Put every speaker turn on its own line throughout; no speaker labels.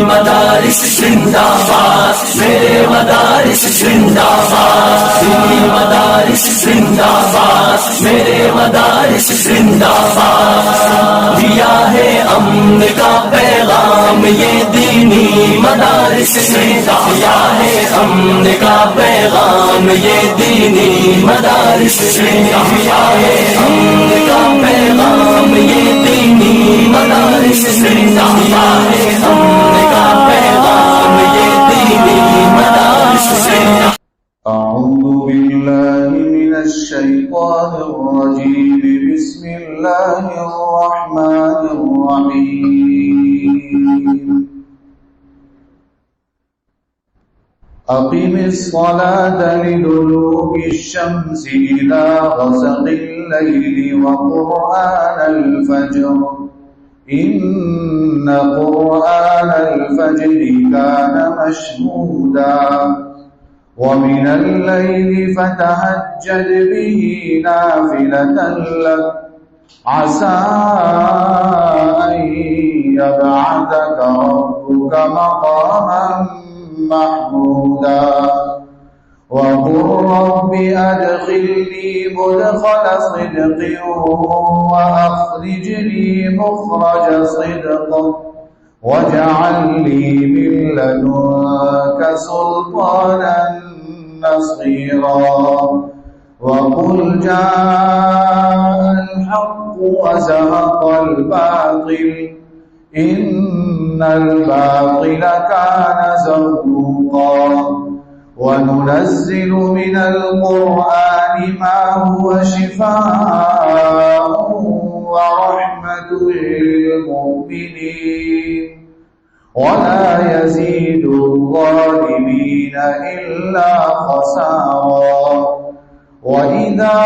مدارس زندہ باد، میرے مدارس زندہ باد، دینی مدارس زندہ باد، میرے مدارس زندہ باد، دیا ہے امن کا پیغام یہ دینی مدارس نے، دیا ہے امن کا پیغام یہ دینی مدارس نے، دیا ہے امن کا پیغام یہ دینی مدارس نے، دیا ہے امن کا پیغام یہ دینی مدارس نے۔
أعوذ بالله من الشيطان الرجيم بسم الله الرحمن الرحيم أقم الصلاة لدلوك الشمس إلى غسق الليل وقرآن الفجر إن قرآن الفجر كان مشهودا ومن الليل فتهجد به نافلة لك عسى أن يبعثك ربك مقاما محمودا وقل رب أدخلني مدخل صدق وأخرجني مخرج صدق واجعل لي من لدنك سلطانا نصيرا وقل جاء الحق وزهق الباطل إن الباطل كان زهوقا وننزل من القرآن ما هو شفاء ورحمة للمؤمنين ولا يزيد الظالمين إلا خسارا وإذا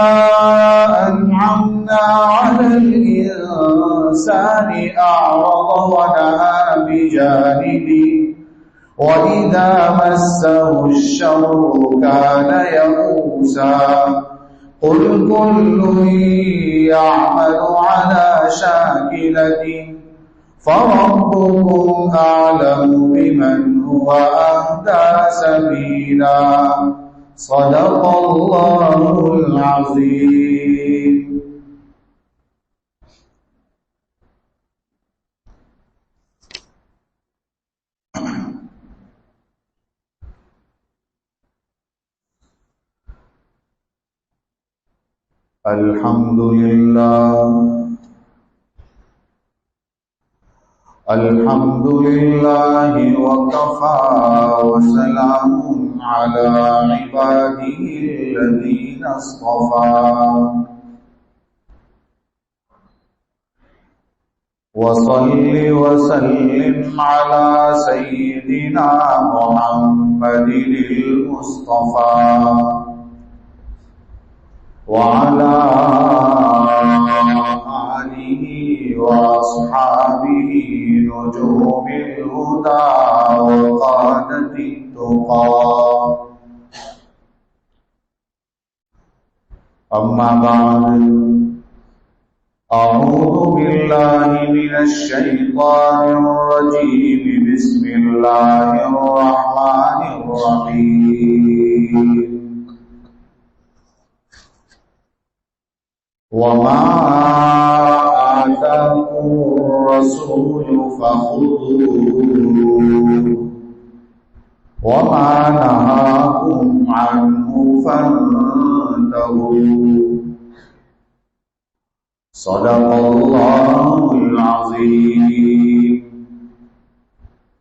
أنعمنا على الإنسان أعرض ونأى بجانبه وإذا مسه الشر كان يئوسا قل كل يعمل على شاكلته فربكم أعلم بمن هو أهدى سبيلا صدق الله العظيم الحمد لله الحمد لله وكفى وسلام على عباده الذين اصطفى وصل وسلم على سيدنا محمد المصطفى وعلى آله وأصحابه نجوم الهدى وقادة التقى أما بعد أعوذ بالله من الشيطان الرجيم بسم الله الرحمن الرحيم وما آتاكم الرسول فخذوه وما نهاكم عنه فانتهوا صدق الله العظيم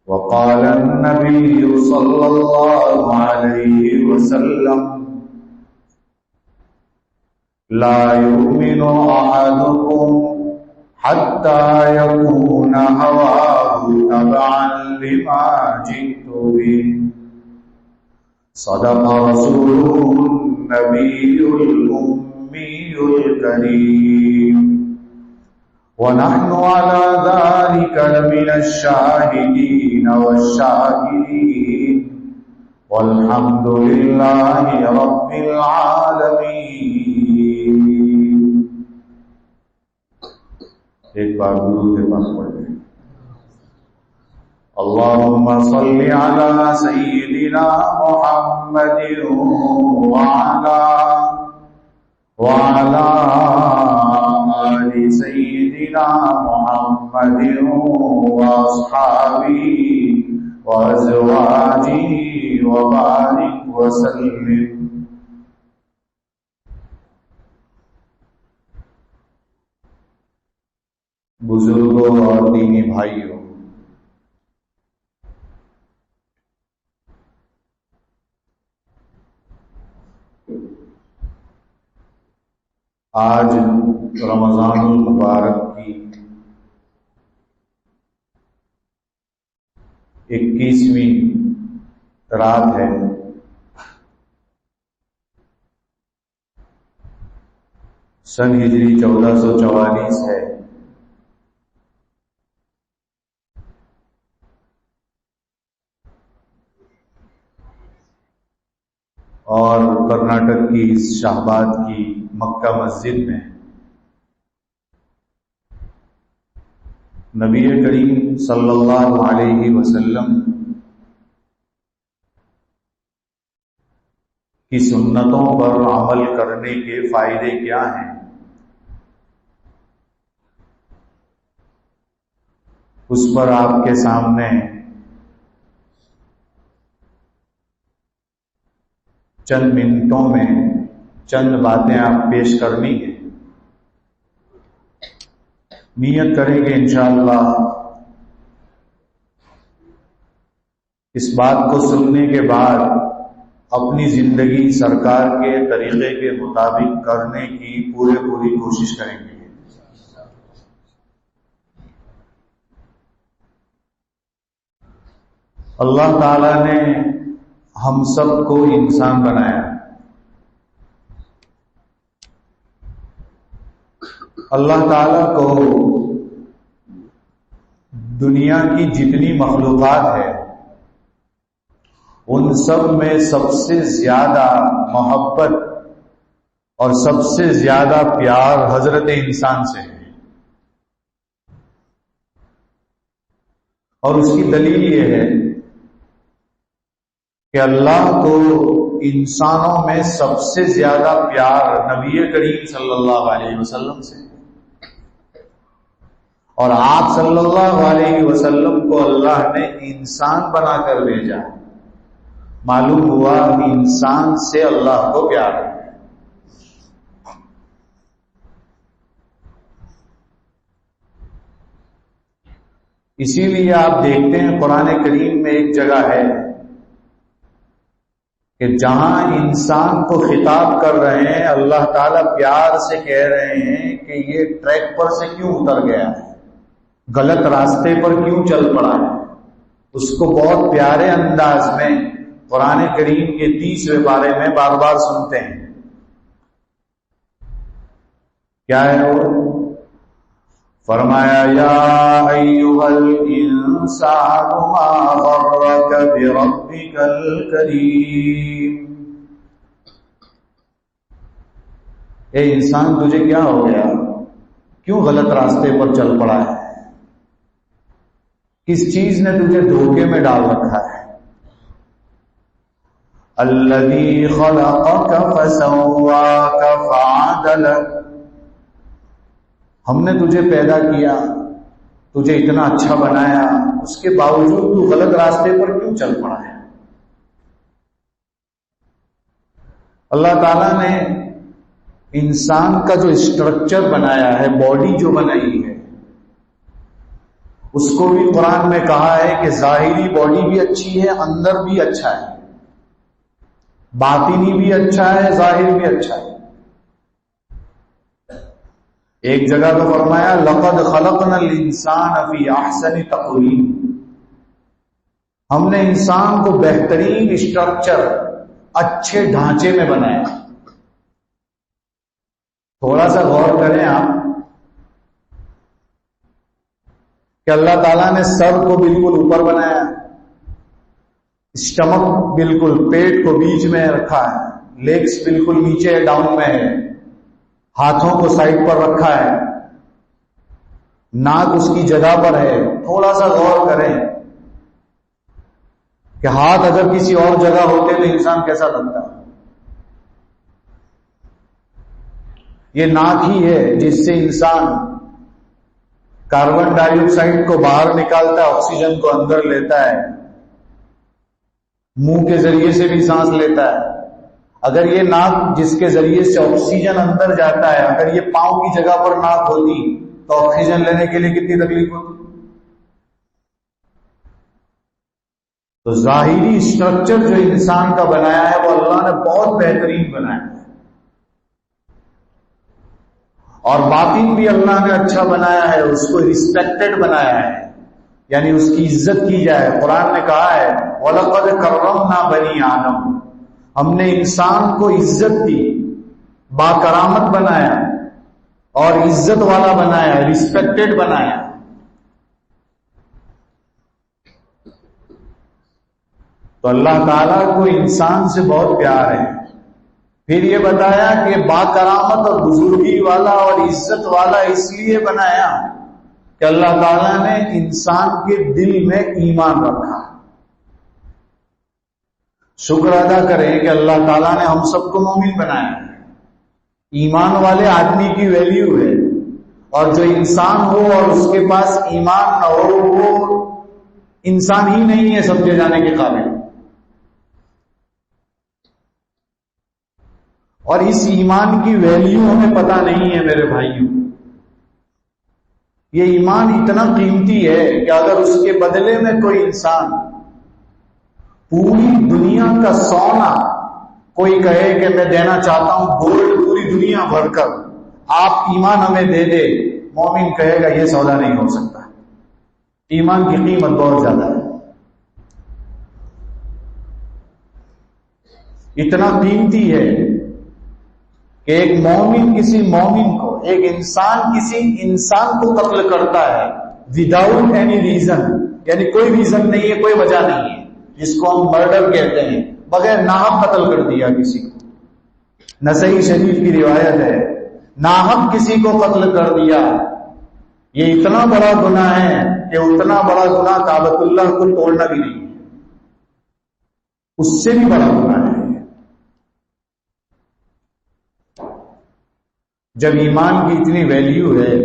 وقال النبي صلى الله عليه وسلم لا يؤمن أحدكم حتى يكون هواه تبعا لما جئت به صدق رسوله النبي الأمي الكريم ونحن على ذلك لمن الشاهدين والشاكرين والحمد لله رب العالمين. ایک بار درود پاک پڑھ لیں. اللهم صل على سيدنا محمد وعلى آل سيدنا محمد وأصحابه وأزواجه وبارك وسلم. بزرگوں اور دینی بھائیوں، آج رمضان المبارک کی 21ویں رات ہے. سن ہجری 1444 ہے. اور کرناٹک کی اس شاہباد کی مکہ مسجد میں نبی کریم صلی اللہ علیہ وسلم کی سنتوں پر عمل کرنے کے فائدے کیا ہیں، اس پر آپ کے سامنے چند منٹوں میں چند باتیں آپ پیش کرنی ہیں. نیت کریں گے انشاءاللہ اس بات کو سننے کے بعد اپنی زندگی سرکار کے طریقے کے مطابق کرنے کی پوری کوشش کریں گے. اللہ تعالی نے ہم سب کو انسان بنایا. اللہ تعالیٰ کو دنیا کی جتنی مخلوقات ہے ان سب میں سب سے زیادہ محبت اور سب سے زیادہ پیار حضرت انسان سے ہے. اور اس کی دلیل یہ ہے کہ اللہ کو انسانوں میں سب سے زیادہ پیار نبی کریم صلی اللہ علیہ وسلم سے، اور آپ صلی اللہ علیہ وسلم کو اللہ نے انسان بنا کر بھیجا. معلوم ہوا انسان سے اللہ کو پیار ہے. اسی لیے آپ دیکھتے ہیں قرآن کریم میں ایک جگہ ہے کہ جہاں انسان کو خطاب کر رہے ہیں اللہ تعالیٰ پیار سے کہہ رہے ہیں کہ یہ ٹریک پر سے کیوں اتر گیا ہے، غلط راستے پر کیوں چل پڑا ہے. اس کو بہت پیارے انداز میں قرآن کریم کے 30ویں پارے میں بار بار سنتے ہیں. کیا ہے وہ؟ فرمایا یا ایھا الانسان ما غرک بربک الکریم. اے انسان تجھے کیا ہو گیا، کیوں غلط راستے پر چل پڑا ہے، کس چیز نے تجھے دھوکے میں ڈال رکھا ہے. الذی خلقک فسواک فعدلک. ہم نے تجھے پیدا کیا، تجھے اتنا اچھا بنایا، اس کے باوجود تو غلط راستے پر کیوں چل پڑا ہے. اللہ تعالیٰ نے انسان کا جو اسٹرکچر بنایا ہے، باڈی جو بنائی ہے، اس کو بھی قرآن میں کہا ہے کہ ظاہری باڈی بھی اچھی ہے، اندر بھی اچھا ہے، باطنی بھی اچھا ہے، ظاہر بھی اچھا ہے. ایک جگہ تو فرمایا لقد خلقنا الانسان فی احسن تقویم. ہم نے انسان کو بہترین اسٹرکچر، اچھے ڈھانچے میں بنایا. تھوڑا سا غور کریں آپ کہ اللہ تعالیٰ نے سر کو بالکل اوپر بنایا، اسٹمک بالکل پیٹ کو بیچ میں رکھا ہے، لیگس بالکل نیچے ڈاؤن میں ہے، ہاتھوں کو سائڈ پر رکھا ہے، ناک اس کی جگہ پر ہے. تھوڑا سا غور کریں کہ ہاتھ اگر کسی اور جگہ ہوتے تو انسان کیسا لگتا ہے؟ یہ ناک ہی ہے جس سے انسان کاربن ڈائی آکسائڈ کو باہر نکالتا ہے، آکسیجن کو اندر لیتا ہے، منہ کے ذریعے سے بھی سانس لیتا ہے۔ اگر یہ ناک جس کے ذریعے سے آکسیجن اندر جاتا ہے، اگر یہ پاؤں کی جگہ پر ناک ہوتی تو آکسیجن لینے کے لیے کتنی تکلیف ہوتی؟ تو ظاہری اسٹرکچر جو انسان کا بنایا ہے وہ اللہ نے بہت بہترین بنایا ہے، اور باطن بھی اللہ نے اچھا بنایا ہے، اس کو ریسپیکٹڈ بنایا ہے، یعنی اس کی عزت کی جائے۔ قرآن نے کہا ہے وَلَقَدْ كَرَّمْنَا بَنِي آدم، ہم نے انسان کو عزت دی، باکرامت بنایا اور عزت والا بنایا، ریسپیکٹڈ بنایا۔ تو اللہ تعالیٰ کو انسان سے بہت پیار ہے۔ پھر یہ بتایا کہ باکرامت اور بزرگی والا اور عزت والا اس لیے بنایا کہ اللہ تعالیٰ نے انسان کے دل میں ایمان رکھا۔ شکر ادا کریں کہ اللہ تعالیٰ نے ہم سب کو مومن بنایا ہے۔ ایمان والے آدمی کی ویلیو ہے، اور جو انسان ہو اور اس کے پاس ایمان نہ ہو وہ انسان ہی نہیں ہے سمجھے جانے کے قابل۔ اور اس ایمان کی ویلیو ہمیں پتہ نہیں ہے میرے بھائیوں۔ یہ ایمان اتنا قیمتی ہے کہ اگر اس کے بدلے میں کوئی انسان پوری دنیا کا سونا کوئی کہے کہ میں دینا چاہتا ہوں گولڈ پوری دنیا بھر کر، آپ ایمان ہمیں دے دے، مومن کہے گا یہ سودا نہیں ہو سکتا۔ ایمان کی قیمت بہت زیادہ ہے، اتنا قیمتی ہے کہ ایک مومن کسی مومن کو، ایک انسان کسی انسان کو قتل کرتا ہے وداؤٹ اینی ریزن، یعنی کوئی ریزن نہیں ہے، کوئی وجہ نہیں ہے، جس کو ہم مرڈر کہتے ہیں، بغیر ناحق قتل کر دیا کسی کو۔ نسائی شریف کی روایت ہے، ناحق کسی کو قتل کر دیا، یہ اتنا بڑا گناہ ہے کہ اتنا بڑا گناہ کعبۃ اللہ کو توڑنا بھی نہیں ہے، اس سے بھی بڑا گناہ ہے۔ جب ایمان کی اتنی ویلیو ہے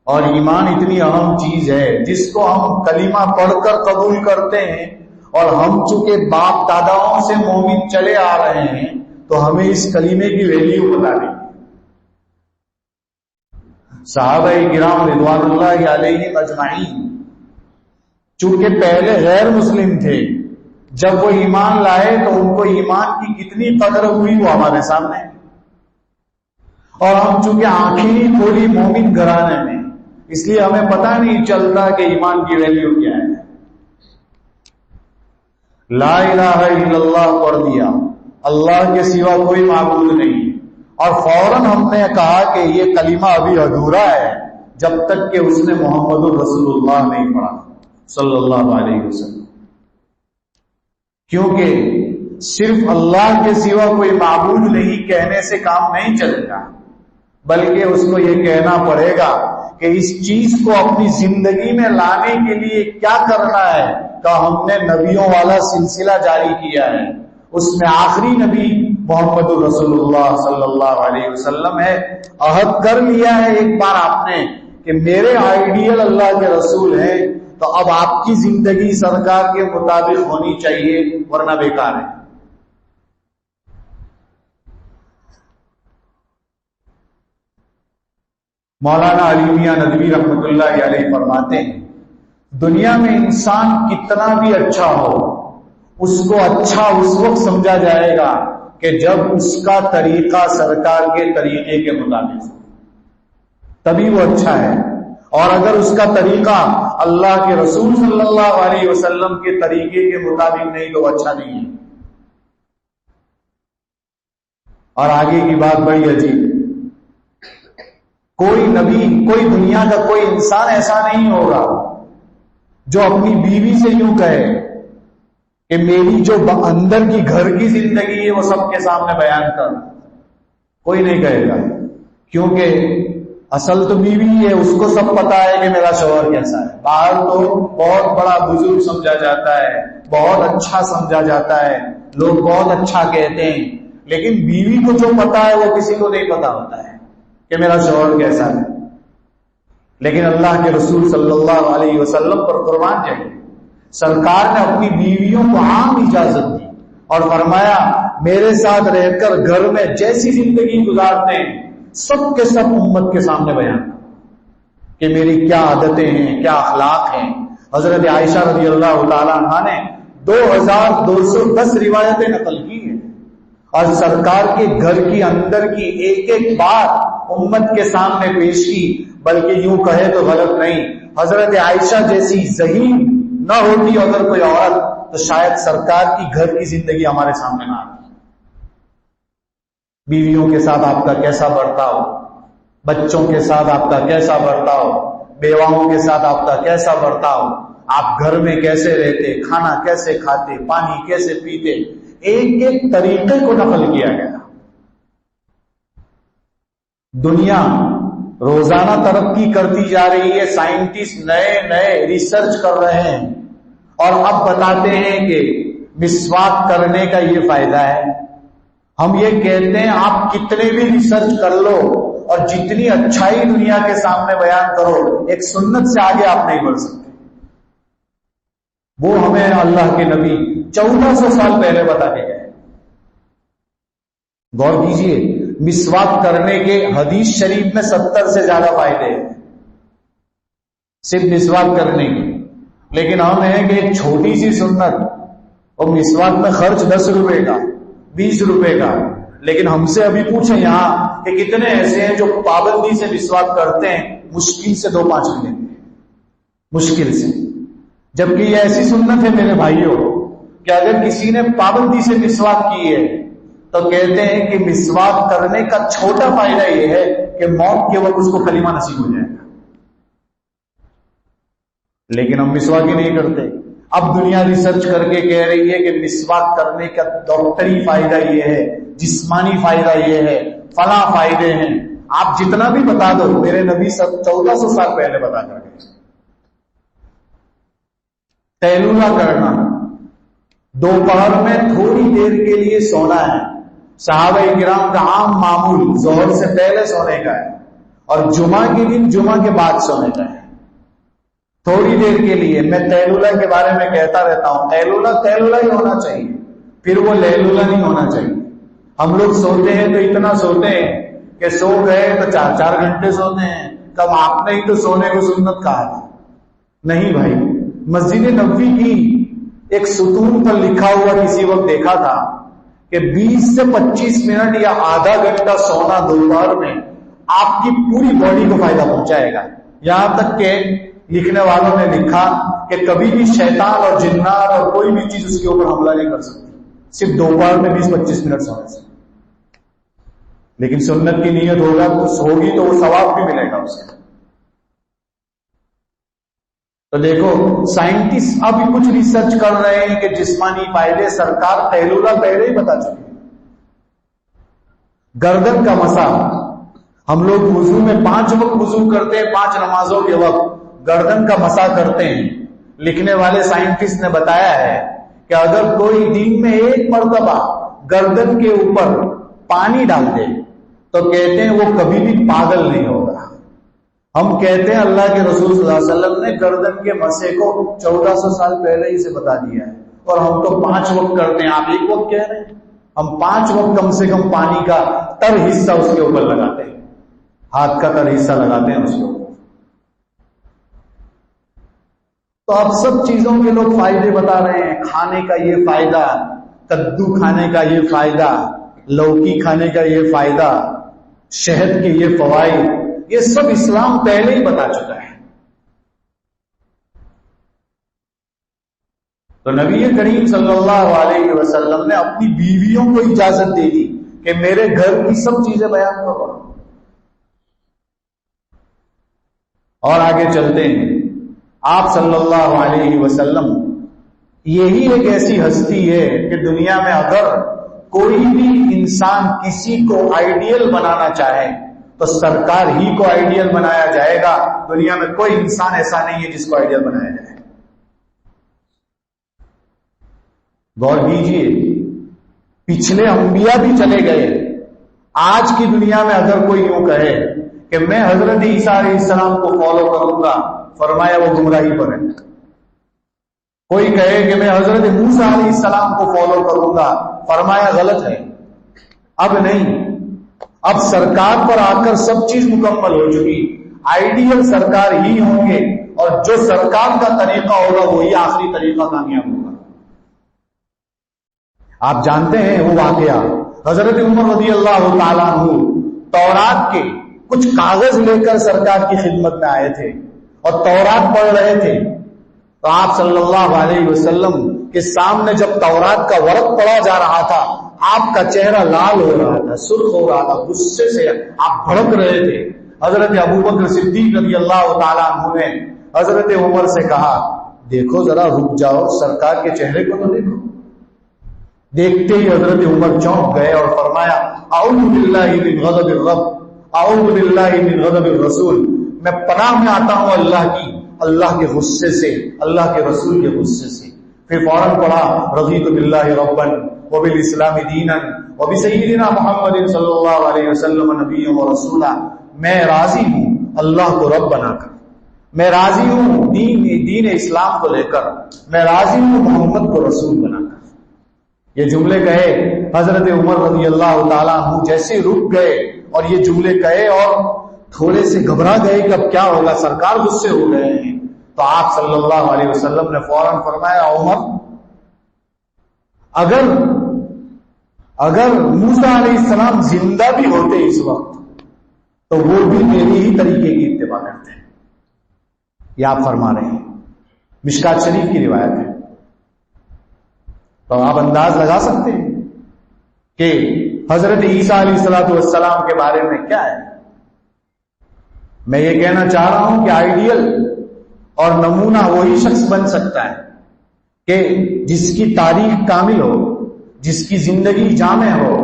اور ایمان اتنی اہم چیز ہے جس کو ہم کلمہ پڑھ کر قبول کرتے ہیں، اور ہم چونکہ باپ داداؤں سے مومن چلے آ رہے ہیں تو ہمیں اس کلمے کی ویلیو پتہ نہیں۔ صحابہ کرام رضوان اللہ علیہم اجمعین چونکہ پہلے غیر مسلم تھے، جب وہ ایمان لائے تو ان کو ایمان کی کتنی قدر ہوئی وہ ہمارے سامنے، اور ہم چونکہ آنکھیں نہیں کھولی مومن گھرانے میں، اس لیے ہمیں پتہ نہیں چلتا کہ ایمان کی ویلیو کیا ہے۔ لا الہ الا اللہ پڑھ دیا، اللہ کے سوا کوئی معبود نہیں، اور فوراً ہم نے کہا کہ یہ کلمہ ابھی ادھورا ہے جب تک کہ اس نے محمد رسول اللہ نہیں پڑھا صلی اللہ علیہ وسلم، کیونکہ صرف اللہ کے سوا کوئی معبود نہیں کہنے سے کام نہیں چلے گا، بلکہ اس کو یہ کہنا پڑے گا کہ اس چیز کو اپنی زندگی میں لانے کے لیے کیا کرنا ہے۔ کہ ہم نے نبیوں والا سلسلہ جاری کیا ہے، اس میں آخری نبی محمد رسول اللہ صلی اللہ علیہ وسلم ہے۔ عہد کر لیا ہے ایک بار آپ نے کہ میرے آئیڈیل اللہ کے رسول ہیں، تو اب آپ کی زندگی سرکار کے مطابق ہونی چاہیے، ورنہ بیکار ہے۔ مولانا علی میاں ندوی رحمۃ اللہ علیہ فرماتے ہیں دنیا میں انسان کتنا بھی اچھا ہو، اس کو اچھا اس وقت سمجھا جائے گا کہ جب اس کا طریقہ سرکار کے طریقے کے مطابق ہو، تبھی وہ اچھا ہے، اور اگر اس کا طریقہ اللہ کے رسول صلی اللہ علیہ وسلم کے طریقے کے مطابق نہیں تو وہ اچھا نہیں ہے۔ اور آگے کی بات بڑی عجیب، کوئی نبی، کوئی دنیا کا کوئی انسان ایسا نہیں ہوگا جو اپنی بیوی سے یوں کہے کہ میری جو اندر کی گھر کی زندگی ہے وہ سب کے سامنے بیان کر، کوئی نہیں کہے گا، کیونکہ اصل تو بیوی ہے، اس کو سب پتا ہے کہ میرا شوہر کیسا ہے. باہر تو بہت بڑا بزرگ سمجھا جاتا ہے، بہت اچھا سمجھا جاتا ہے، لوگ بہت اچھا کہتے ہیں، لیکن بیوی کو جو پتا ہے وہ کسی کو نہیں پتا ہوتا ہے کہ میرا شوہر کیسا ہے. لیکن اللہ کے رسول صلی اللہ علیہ وسلم پر قربان جائے، سرکار نے اپنی بیویوں کو عام اجازت دی اور فرمایا میرے ساتھ رہ کر گھر میں جیسی زندگی گزارتے ہیں سب کے سب امت کے سامنے بیان کرو کہ میری کیا عادتیں ہیں، کیا اخلاق ہیں. حضرت عائشہ رضی اللہ تعالی عنہا نے 2210 روایتیں نقل کی ہیں اور سرکار کے گھر کی اندر کی ایک ایک بات امت کے سامنے پیش کی. بلکہ یوں کہے تو غلط نہیں، حضرت عائشہ جیسی ذہین نہ ہوتی اگر کوئی عورت تو شاید سرکار کی گھر کی زندگی ہمارے سامنے نہ آتی. بیویوں کے ساتھ آپ کا کیسا برتاؤ، بچوں کے ساتھ آپ کا کیسا برتاؤ، بیواؤں کے ساتھ آپ کا کیسا برتاؤ، آپ گھر میں کیسے رہتے، کھانا کیسے کھاتے، پانی کیسے پیتے، ایک ایک طریقے کو نقل کیا گیا. دنیا روزانہ ترقی کرتی جا رہی ہے، سائنٹسٹ نئے نئے ریسرچ کر رہے ہیں اور اب بتاتے ہیں کہ مسواک کرنے کا یہ فائدہ ہے. ہم یہ کہتے ہیں آپ کتنے بھی ریسرچ کر لو اور جتنی اچھائی دنیا کے سامنے بیان کرو، ایک سنت سے آگے آپ نہیں بڑھ سکتے. وہ ہمیں اللہ کے نبی 1400 سال پہلے بتا کے گئے. غور کیجیے، مسواک کرنے کے حدیث شریف میں 70 سے زیادہ فائدے ہیں صرف مسواک کرنے کے. لیکن ہم ہیں کہ ایک چھوٹی سی سنت اور مسواک میں خرچ 10 روپے کا، 20 روپے کا. لیکن ہم سے ابھی پوچھیں یہاں کہ کتنے ایسے ہیں جو پابندی سے مسواک کرتے ہیں، مشکل سے 2-5 ملیں گے، مشکل سے. جبکہ یہ ایسی سنت ہے میرے بھائیوں کہ اگر کسی نے پابندی سے مسواک کی ہے تو کہتے ہیں کہ مسواک کرنے کا چھوٹا فائدہ یہ ہے کہ موت کے وقت اس کو کلمہ نصیب ہو جائے گا. لیکن ہم مسواک ہی نہیں کرتے. اب دنیا ریسرچ کر کے کہہ رہی ہے کہ مسواک کرنے کا ڈاکٹری فائدہ یہ ہے، جسمانی فائدہ یہ ہے، فلاں فائدے ہیں. آپ جتنا بھی بتا دو، میرے نبی 1400 سال پہلے بتا کر گئے. قیلولہ کرنا، دوپہر میں تھوڑی دیر کے لیے سونا ہے. صحابہ کرام کا عام معمول ظہر سے پہلے سونے کا ہے اور جمعہ کے دن جمعہ کے بعد سونے کا ہے. تھوڑی دیر کے لیے. میں قیلولہ کے بارے میں کہتا رہتا ہوں، قیلولہ ہی ہونا چاہیے، پھر وہ لیلولہ نہیں ہونا چاہیے. ہم لوگ سوتے ہیں تو اتنا سوتے ہیں کہ سو گئے تو 4-4 گھنٹے سوتے ہیں. کب آپ نے ہی تو سونے کو سنت کہا تھا. نہیں بھائی، مسجد نبوی کی ایک ستون پر لکھا ہوا کسی وقت دیکھا تھا کہ 20 سے 25 منٹ یا آدھا گھنٹہ سونا دوپہر میں آپ کی پوری باڈی کو فائدہ پہنچائے گا. یہاں تک کہ لکھنے والوں نے لکھا کہ کبھی بھی شیطان اور جنات اور کوئی بھی چیز اس کے اوپر حملہ نہیں کر سکتی صرف دوپہر میں 20-25 منٹ سونے سے. لیکن سنت کی نیت ہوگا ہوگی تو وہ ثواب بھی ملے گا اس کا. تو دیکھو، سائنٹسٹ اب کچھ ریسرچ کر رہے ہیں کہ جسمانی فائدے سرکار قیلولہ پہلے ہی بتا چکے. گردن کا مسا، ہم لوگ وضو میں 5 وقت وضو کرتے ہیں، 5 نمازوں کے وقت گردن کا مسا کرتے ہیں. لکھنے والے سائنٹسٹ نے بتایا ہے کہ اگر کوئی دن میں 1 مرتبہ گردن کے اوپر پانی ڈال دے تو کہتے ہیں وہ کبھی بھی پاگل نہیں ہوگا. ہم کہتے ہیں اللہ کے رسول صلی اللہ علیہ وسلم نے گردن کے مسے کو 1400 سال پہلے ہی سے بتا دیا ہے اور ہم تو 5 وقت کرتے ہیں. آپ 1 وقت کہہ رہے ہیں. ہم 5 وقت کم سے کم پانی کا تر حصہ اس کے اوپر لگاتے ہیں، ہاتھ کا تر حصہ لگاتے ہیں اس کے اوپر. تو اب سب چیزوں کے لوگ فائدے بتا رہے ہیں. کھانے کا یہ فائدہ، کدو کھانے کا یہ فائدہ، لوکی کھانے کا یہ فائدہ، شہد کے یہ فوائد، یہ سب اسلام پہلے ہی بتا چکا ہے. تو نبی کریم صلی اللہ علیہ وسلم نے اپنی بیویوں کو اجازت دے دی کہ میرے گھر کی سب چیزیں بیان کرو. اور آگے چلتے ہیں. آپ صلی اللہ علیہ وسلم یہی ایک ایسی ہستی ہے کہ دنیا میں اگر کوئی بھی انسان کسی کو آئیڈیل بنانا چاہے تو سرکار ہی کو آئیڈیل بنایا جائے گا. دنیا میں کوئی انسان ایسا نہیں ہے جس کو آئیڈیل بنایا جائے. غور کیجیے، پچھلے انبیاء بھی چلے گئے. آج کی دنیا میں اگر کوئی یوں کہے کہ میں حضرت عیسیٰ علیہ السلام کو فالو کروں گا، فرمایا وہ گمراہی پر ہے. کوئی کہے کہ میں حضرت موسیٰ علیہ السلام کو فالو کروں گا، فرمایا غلط ہے. اب نہیں، اب سرکار پر آ کر سب چیز مکمل ہو چکی. آئیڈیل سرکار ہی ہوں گے، اور جو سرکار کا طریقہ ہوگا وہی آخری طریقہ کامیاب ہوگا. آپ جانتے ہیں وہ واقعہ، حضرت عمر رضی اللہ تعالیٰ عنہ تورات کے کچھ کاغذ لے کر سرکار کی خدمت میں آئے تھے اور تورات پڑھ رہے تھے. تو آپ صلی اللہ علیہ وسلم کے سامنے جب تورات کا ورق پڑھا جا رہا تھا، آپ کا چہرہ لال ہو رہا تھا، سرخ ہو رہا تھا، غصے سے آپ بھڑک رہے تھے. حضرت ابوبکر صدیق رضی اللہ تعالیٰ عنہ نے حضرت عمر سے کہا، دیکھو ذرا رک جاؤ، سرکار کے چہرے کو تو دیکھو. دیکھتے ہی حضرت عمر چونک گئے اور فرمایا، اعوذ باللہ من غضب الرب، اعوذ باللہ من غضب الرسول. میں پناہ میں آتا ہوں اللہ کی، اللہ کے غصے سے، اللہ کے رسول کے غصے سے. پھر فوراً پڑھا، رضیت باللہ ربا وبالاسلام دینا وبسیدنا محمد صلی اللہ علیہ وسلم نبیا ورسولا. میں راضی ہوں اللہ کو رب بنا کر، میں راضی ہوں دین اسلام کو لے کر، میں راضی ہوں محمد کو رسول بنا کر. یہ جملے کہے حضرت عمر رضی اللہ تعالیٰ عنہ جیسے رک گئے اور یہ جملے کہے اور تھوڑے سے گھبرا گئے کہ اب کیا ہوگا، سرکار غصے ہو گئے ہیں. تو آپ صلی اللہ علیہ وسلم نے فوراً فرمایا، عمر اگر موسیٰ علیہ السلام زندہ بھی ہوتے اس وقت تو وہ بھی میری ہی طریقے کی اتباع کرتے ہیں. یہ آپ فرما رہے ہیں، مشکات شریف کی روایت ہے. تو آپ انداز لگا سکتے ہیں کہ حضرت عیسیٰ علیہ السلام کے بارے میں کیا ہے. میں یہ کہنا چاہ رہا ہوں کہ آئیڈیل اور نمونہ وہی شخص بن سکتا ہے کہ جس کی تاریخ کامل ہو، جس کی زندگی جامع ہو،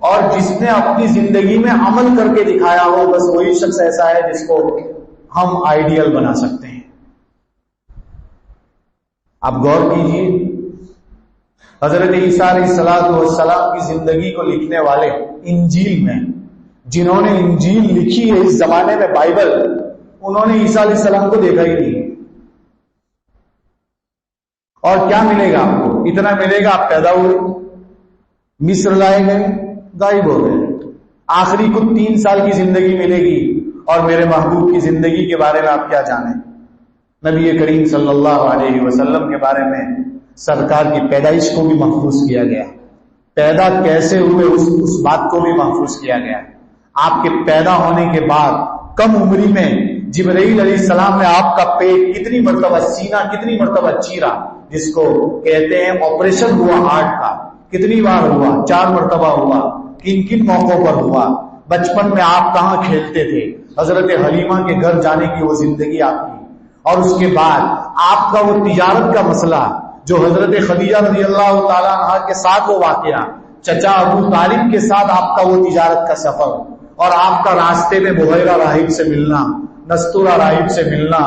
اور جس نے اپنی زندگی میں عمل کر کے دکھایا ہو. بس وہی شخص ایسا ہے جس کو ہم آئیڈیل بنا سکتے ہیں. آپ غور کیجیے، حضرت عیسیٰ علیہ السلام کی زندگی کو لکھنے والے انجیل میں، جنہوں نے انجیل لکھی ہے اس زمانے میں بائبل، انہوں نے عیسیٰ علیہ السلام کو دیکھا ہی نہیں. اور کیا ملے گا آپ کو؟ اتنا ملے گا، آپ پیدا ہوئے، مصر لائے گئے، غائب ہو گئے. آخری کچھ 3 سال کی زندگی ملے گی، اور میرے محبوب کی زندگی کے بارے میں آپ کیا جانیں؟ نبی کریم صلی اللہ علیہ وسلم کے بارے میں سرکار کی پیدائش کو بھی محفوظ کیا گیا، پیدا کیسے ہوئے اس بات کو بھی محفوظ کیا گیا. آپ کے پیدا ہونے کے بعد کم عمری میں جبرائیل علیہ السلام نے آپ کا پیٹ کتنی مرتبہ، سینہ کتنی مرتبہ چیرا، جس کو کہتے ہیں آپریشن ہوا ہارٹ کا، کتنی بار ہوا؟ 4 مرتبہ ہوا. کن کن موقعوں پر ہوا؟ بچپن میں آپ کہاں کھیلتے تھے؟ حضرت حلیمہ کے گھر جانے کی وہ زندگی آپ کی. اور اس کے بعد آپ کا وہ تجارت کا مسئلہ جو حضرت خدیجہ رضی اللہ تعالیٰ عنہ کے ساتھ وہ واقعہ، چچا ابو طالب کے ساتھ آپ کا وہ تجارت کا سفر، اور آپ کا راستے میں بحیرہ راہب سے ملنا، نستورہ راہب سے ملنا،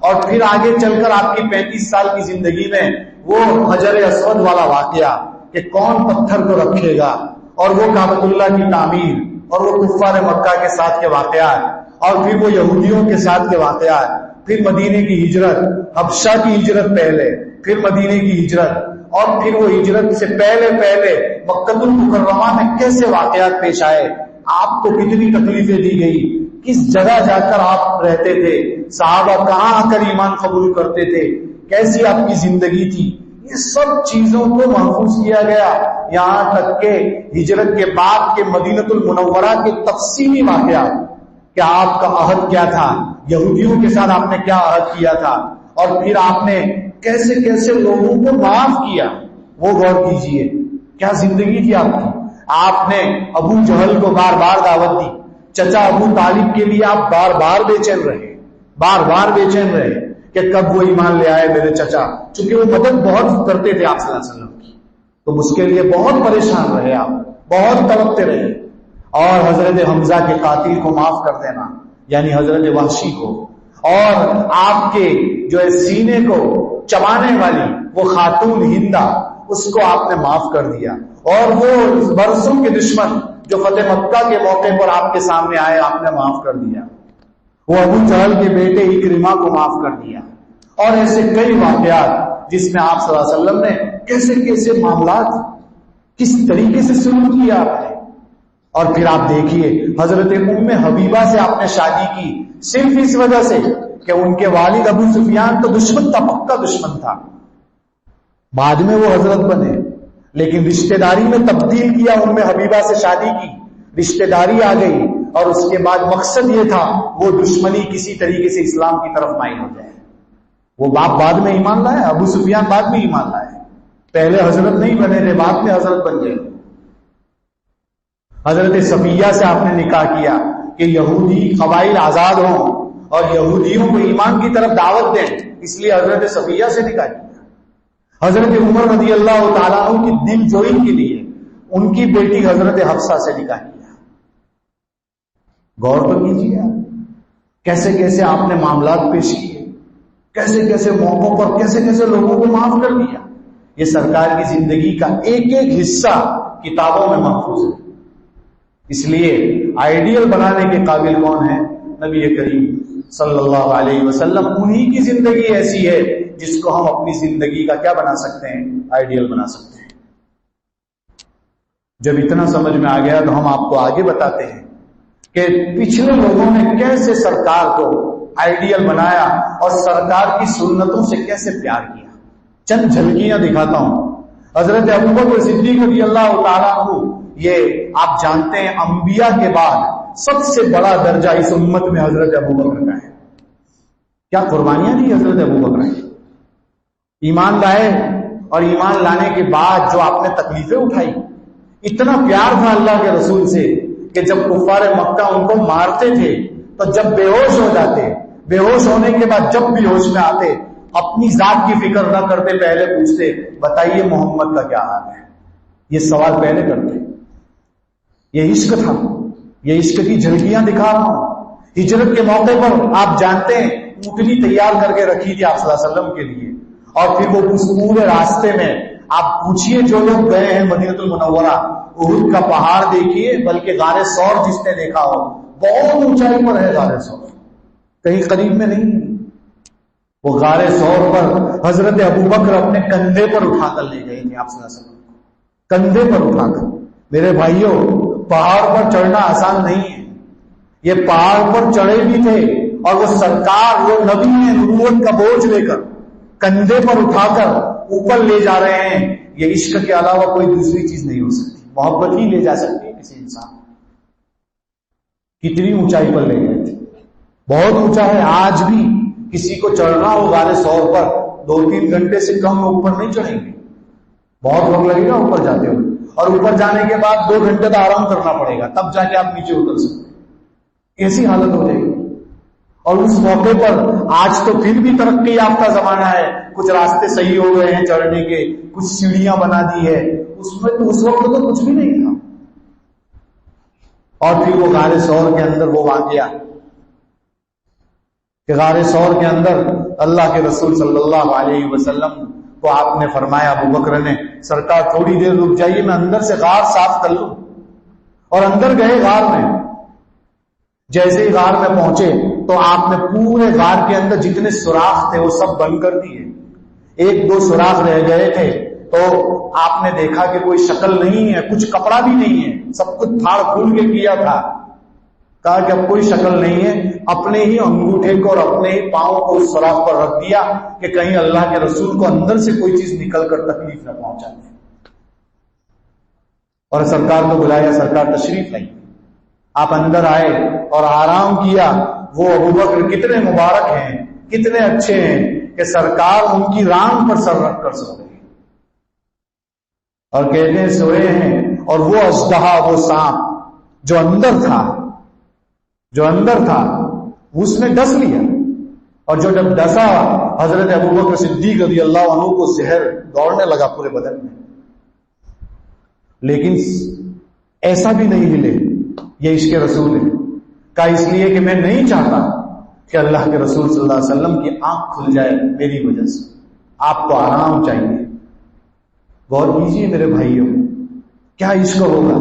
اور پھر آگے چل کر آپ کی 35 سال کی زندگی میں وہ حجر اسود والا واقعہ کہ کون پتھر کو رکھے گا، اور وہ کعبۃ اللہ کی تعمیر، اور وہ کفار مکہ کے ساتھ کے واقعات، اور پھر وہ یہودیوں کے ساتھ کے واقعات، پھر مدینے کی ہجرت، حبشہ کی ہجرت پہلے، پھر مدینے کی ہجرت، اور پھر وہ ہجرت سے پہلے مکہ المکرمہ میں کیسے واقعات پیش آئے، آپ کو کتنی تکلیفیں دی گئی، کس جگہ جا کر آپ رہتے تھے، صحابہ کہاں آ کر ایمان قبول کرتے تھے، کیسی آپ کی زندگی تھی. یہ سب چیزوں کو محفوظ کیا گیا. یہاں تک کہ ہجرت کے بعد کے مدینہ المنورہ کے تفصیلی واقعات کہ آپ کا عہد کیا تھا، یہودیوں کے ساتھ آپ نے کیا عہد کیا تھا، اور پھر آپ نے کیسے کیسے لوگوں کو معاف کیا، وہ غور کیجئے. کیا زندگی تھی آپ کی. آپ نے ابو جہل کو بار بار دعوت دی، چچا ابو طالب کے لیے آپ بار بار بے چین رہے کہ کب وہ ایمان لے آئے میرے چچا، چونکہ وہ مدد بہت کرتے تھے آپ صلی اللہ علیہ وسلم کی، تو اس کے لیے بہت پریشان رہے، آپ بہت تڑپتے رہے. اور حضرت حمزہ کے قاتل کو معاف کر دینا یعنی حضرت وحشی کو، اور آپ کے جو ہے سینے کو چبانے والی وہ خاتون ہندا، اس کو آپ نے معاف کر دیا، اور وہ برسوں کے دشمن جو فتح مکہ کے موقع پر آپ کے سامنے آئے آپ نے معاف کر دیا، وہ ابو جہل کے بیٹے اکرمہ کو معاف کر دیا، اور ایسے کئی واقعات جس میں آپ صلی اللہ علیہ وسلم نے کیسے کیسے معاملات کس طریقے سے سلوک کیا آپ نے۔ اور پھر آپ دیکھیے حضرت ام حبیبہ سے آپ نے شادی کی صرف اس وجہ سے کہ ان کے والد ابو سفیان تو دشمن تھا، پکا دشمن تھا، بعد میں وہ حضرت بنے، لیکن رشتہ داری میں تبدیل کیا، ام حبیبہ سے شادی کی، رشتہ داری آ گئی، اور اس کے بعد مقصد یہ تھا وہ دشمنی کسی طریقے سے اسلام کی طرف مائل ہو جائے۔ وہ باپ بعد میں ایمان لائے، ابو سفیان بعد میں ایمان لائے، پہلے حضرت نہیں بنے تھے، بعد میں حضرت بن گئے۔ حضرت صفیہ سے آپ نے نکاح کیا کہ یہودی قبائل آزاد ہوں اور یہودیوں کو ایمان کی طرف دعوت دیں، اس لیے حضرت صفیہ سے نکاح کیا۔ حضرت عمر رضی اللہ تعالیٰ عنہ کی دل جوئی کے لیے ان کی بیٹی حضرت حفصہ سے نکاح کیا۔ غور تو کیجیے آپ کیسے کیسے آپ نے معاملات پیش کیے، کیسے کیسے موقعوں پر کیسے کیسے لوگوں کو معاف کر دیا۔ یہ سرکار کی زندگی کا ایک ایک حصہ کتابوں میں محفوظ ہے۔ اس لیے آئیڈیل بنانے کے قابل کون ہے؟ نبی کریم صلی اللہ علیہ وسلم، انہی کی زندگی ایسی ہے جس کو ہم اپنی زندگی کا کیا بنا سکتے ہیں؟ آئیڈیل بنا سکتے ہیں۔ جب اتنا سمجھ میں آ گیا تو ہم آپ کو آگے بتاتے ہیں کہ پچھلے لوگوں نے کیسے سرکار کو آئیڈیل بنایا اور سرکار کی سنتوں سے کیسے پیار کیا۔ چند جھلکیاں دکھاتا ہوں۔ حضرت ابوبکر صدیق رضی اللہ تعالیٰ عنہ، یہ آپ جانتے ہیں انبیاء کے بعد سب سے بڑا درجہ اس امت میں حضرت ابوبکر کا ہے۔ کیا قربانیاں دی حضرت ابوبکر نے، ایمان لائے، اور ایمان لانے کے بعد جو آپ نے تکلیفیں اٹھائی، اتنا پیار تھا اللہ کے رسول سے کہ جب کفار مکہ ان کو مارتے تھے تو جب بے ہوش ہو جاتے، بے ہوش ہونے کے بعد جب بھی ہوش میں آتے اپنی ذات کی فکر نہ کرتے، پہلے پوچھتے بتائیے محمد کا کیا حال ہے، یہ سوال پہلے کرتے۔ یہ عشق تھا، یہ عشق کی جھلکیاں دکھا رہا ہوں۔ ہجرت کے موقع پر آپ جانتے ہیں اونٹنی تیار کر کے رکھی تھی آپ صلی اللہ علیہ وسلم کے لیے، اور پھر وہ اس پورے راستے میں آپ پوچھئے جو لوگ گئے ہیں مدینہ المنورہ، احد کا پہاڑ دیکھیے، بلکہ غار ثور جس نے دیکھا ہو، بہت اونچائی پر ہے غار ثور، کہیں قریب میں نہیں۔ وہ غار ثور پر حضرت ابوبکر اپنے کندھے پر اٹھا کر لے گئے تھے آپ صلی اللہ علیہ وسلم کو، کندھے پر اٹھا کر۔ میرے بھائیوں، پہاڑ پر چڑھنا آسان نہیں ہے، یہ پہاڑ پر چڑھے بھی تھے اور وہ سرکار، وہ نبی نے نبوت کا بوجھ لے کر کندھے پر اٹھا کر اوپر لے جا رہے ہیں۔ یہ عشق کے علاوہ کوئی دوسری چیز نہیں ہو سکتی، محبت ہی لے جا سکتی ہے کسی انسان۔ کتنی اونچائی پر لے گئے تھے، بہت اونچا ہے۔ آج بھی کسی کو چڑھنا ہو غار ثور پر 2-3 گھنٹے سے کم اوپر نہیں چڑھیں گے، بہت وقت لگے گا اوپر جاتے ہوئے، اور اوپر جانے کے بعد 2 گھنٹے تو آرام کرنا پڑے گا، تب جا کے آپ نیچے اتر سکتے۔ ایسی حالت ہو جائے گی۔ اور اس موقع پر آج تو پھر بھی ترقی یافتہ زمانہ ہے، کچھ راستے صحیح ہو گئے ہیں چڑھنے کے، کچھ سیڑھیاں بنا دی ہے، اس میں تو اس وقت تو کچھ بھی نہیں تھا۔ اور پھر وہ غار ثور کے اندر وہ واقعہ کہ غار ثور کے اندر اللہ کے رسول صلی اللہ علیہ وسلم کو آپ نے فرمایا، ابو بکر نے، سرکار تھوڑی دیر رک جائیے، میں اندر سے غار صاف کر لوں۔ اور اندر گئے غار میں، جیسے ہی غار میں پہنچے تو آپ نے پورے غار کے اندر جتنے سوراخ تھے وہ سب بند کر دیے، 1-2 سوراخ رہ گئے تھے تو آپ نے دیکھا کہ کوئی شکل نہیں ہے، کچھ کپڑا بھی نہیں ہے، سب کچھ پھاڑ پھول کے کیا تھا۔ کہا کہ اب کوئی شکل نہیں ہے، اپنے ہی انگوٹھے کو اور اپنے ہی پاؤں کو اس سوراخ پر رکھ دیا کہ کہیں اللہ کے رسول کو اندر سے کوئی چیز نکل کر تکلیف نہ پہنچا دے۔ اور سرکار کو بلایا، سرکار تشریف لائی، آپ اندر آئے اور آرام کیا۔ وہ ابوبکر کتنے مبارک ہیں، کتنے اچھے ہیں کہ سرکار ان کی ران پر سر رکھ کر سو گئے، اور کہتے ہیں سوئے ہیں، اور وہ اژدہا، وہ سانپ جو اندر تھا اس نے ڈس لیا، اور جو جب ڈسا حضرت ابوبکر صدیق رضی اللہ عنہ کو زہر دوڑنے لگا پورے بدن میں، لیکن ایسا بھی نہیں ہلے، یہ عشق رسول ہے. کہا اس لیے کہ میں نہیں چاہتا کہ اللہ کے رسول صلی اللہ علیہ وسلم کی آنکھ کھل جائے میری وجہ سے. آپ کو آرام چاہیے. غور کیجیے میرے بھائیوں، کیا عشق ہوگا.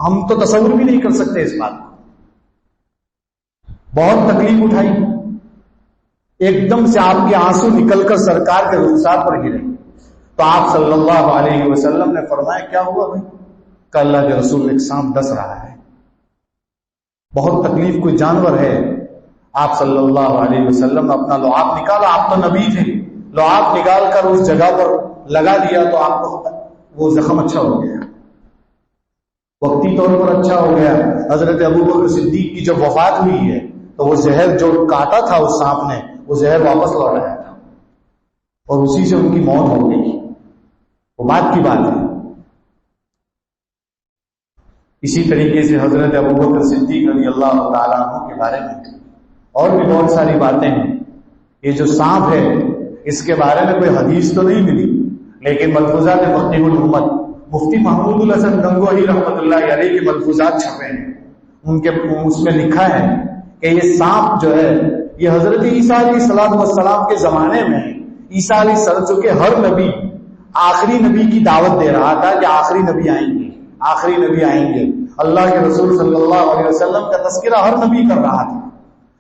ہم تو تصور بھی نہیں کر سکتے اس بات کو. بہت تکلیف اٹھائی، ایک دم سے آپ کے آنسو نکل کر سرکار کے رخسار پر گرے. تو آپ صلی اللہ علیہ وسلم نے فرمایا کیا ہوا بھائی؟ کہ اللہ کے رسول ایک سانپ ڈس رہا ہے. بہت تکلیف، کوئی جانور ہے. آپ صلی اللہ علیہ وسلم نے اپنا لعاب نکالا. آپ تو نبی تھے. لعاب نکال کر اس جگہ پر لگا دیا تو آپ کو وہ زخم اچھا ہو گیا، وقتی طور پر اچھا ہو گیا. حضرت ابوبکر صدیق کی جب وفات ہوئی ہے تو وہ زہر جو کاٹا تھا اس سانپ نے، وہ زہر واپس لوٹ آیا تھا اور اسی سے ان کی موت ہو گئی. وہ بات کی بات ہے. اسی طریقے سے حضرت ابوبکر صدیق رضی اللہ تعالیٰ عنہ کے بارے میں اور بھی بہت ساری باتیں ہیں. یہ جو سانپ ہے اس کے بارے میں کوئی حدیث تو نہیں ملی، لیکن ملفوظات فقیہ الامت مفتی محمود الحسن گنگوہی رحمۃ اللہ علیہ کے ملفوظات چھپے ہیں. ان کے اس میں لکھا ہے کہ یہ سانپ جو ہے یہ حضرت عیسیٰ علیہ السلام والسلام کے زمانے میں عیسیٰ علیہ السلام، جو کہ ہر نبی آخری نبی کی دعوت دے رہا تھا کہ آخری نبی آئیں گے، آخری نبی آئیں گے. اللہ کے رسول صلی اللہ علیہ وسلم کا تذکرہ ہر نبی کر رہا تھا.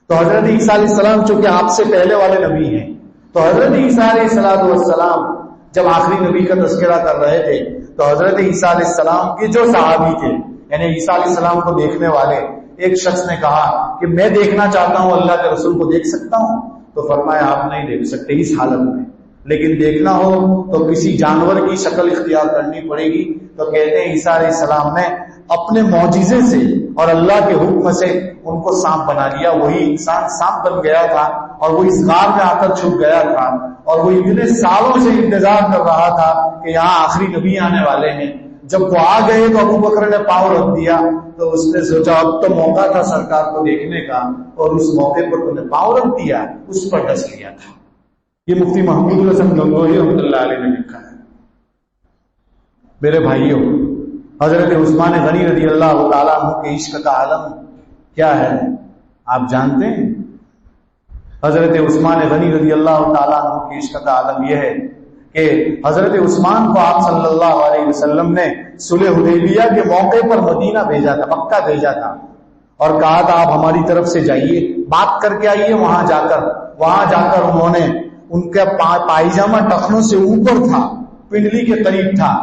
تو حضرت عیسیٰ علیہ السلام چونکہ آپ سے پہلے والے نبی ہیں، تو حضرت عیسیٰ علیہ السلام جب آخری نبی کا تذکرہ کر رہے تھے تو حضرت عیسیٰ علیہ السلام کے جو صحابی تھے، یعنی عیسیٰ علیہ السلام کو دیکھنے والے، ایک شخص نے کہا کہ میں دیکھنا چاہتا ہوں، اللہ کے رسول کو دیکھ سکتا ہوں؟ تو فرمایا آپ نہیں دیکھ سکتے اس حالت میں، لیکن دیکھنا ہو تو کسی جانور کی شکل اختیار کرنی پڑے گی. تو کہتے ہیں عیسیٰ علیہ السلام نے اپنے معجزے سے اور اللہ کے حکم سے ان کو سانپ بنا لیا. وہی انسان سانپ بن گیا تھا اور وہ اس غار میں آ کر چھپ گیا تھا اور وہ اتنے سالوں سے انتظار کر رہا تھا کہ یہاں آخری نبی آنے والے ہیں. جب وہ آ گئے تو ابو بکر نے پاؤں رکھ دیا تو اس نے سوچا اب تو موقع تھا سرکار کو دیکھنے کا، اور اس موقع پر تو نے پاؤں رکھ دیا، اس پر ڈس لیا تھا. یہ مفتی محمود الحسن گنگوہی رحمۃ اللہ علیہ نے لکھا ہے. میرے بھائیوں، حضرت عثمان غنی رضی اللہ تعالیٰ عنہ کے عشق کا عالم کیا ہے آپ جانتے ہیں؟ حضرت عثمان غنی رضی اللہ تعالیٰ عنہ کے عشق کا عالم یہ ہے کہ حضرت عثمان کو آپ صلی اللہ علیہ وسلم نے صلح حدیبیہ کے موقع پر مدینہ بھیجا تھا، مکہ بھیجا تھا، اور کہا تھا آپ ہماری طرف سے جائیے، بات کر کے آئیے. وہاں جا کر انہوں نے، ان کا پائجامہ ٹخنوں سے اوپر تھا، پنڈلی کے قریب تھا.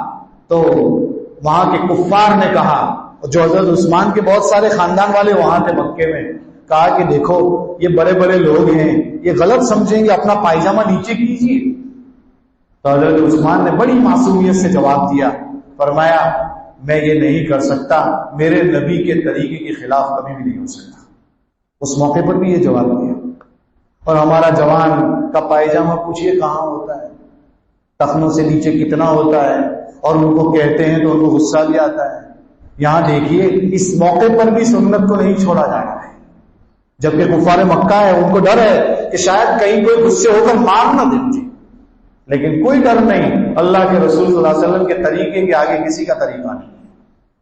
تو وہاں کے کفار نے کہا، جو حضرت عثمان کے بہت سارے خاندان والے وہاں تھے مکے میں، کہا کہ دیکھو یہ بڑے بڑے لوگ ہیں، یہ غلط سمجھیں گے، اپنا پائجامہ نیچے کیجیے. تو حضرت عثمان نے بڑی معصومیت سے جواب دیا، فرمایا میں یہ نہیں کر سکتا، میرے نبی کے طریقے کے خلاف کبھی بھی نہیں ہو سکتا. اس موقع پر بھی یہ جواب دیا. اور ہمارا جوان کا پائجامہ پوچھئے کہاں ہوتا ہے، ٹخنوں سے نیچے کتنا ہوتا ہے، اور ان کو کہتے ہیں تو ان کو غصہ بھی آتا ہے. یہاں دیکھیے اس موقع پر بھی سنت کو نہیں چھوڑا جا رہا ہے، جبکہ کفار مکہ ہے، ان کو ڈر ہے کہ شاید کہیں کوئی غصے ہو کر مار نہ دے مجھے، لیکن کوئی ڈر نہیں. اللہ کے رسول صلی اللہ علیہ وسلم کے طریقے کے آگے کسی کا طریقہ نہیں.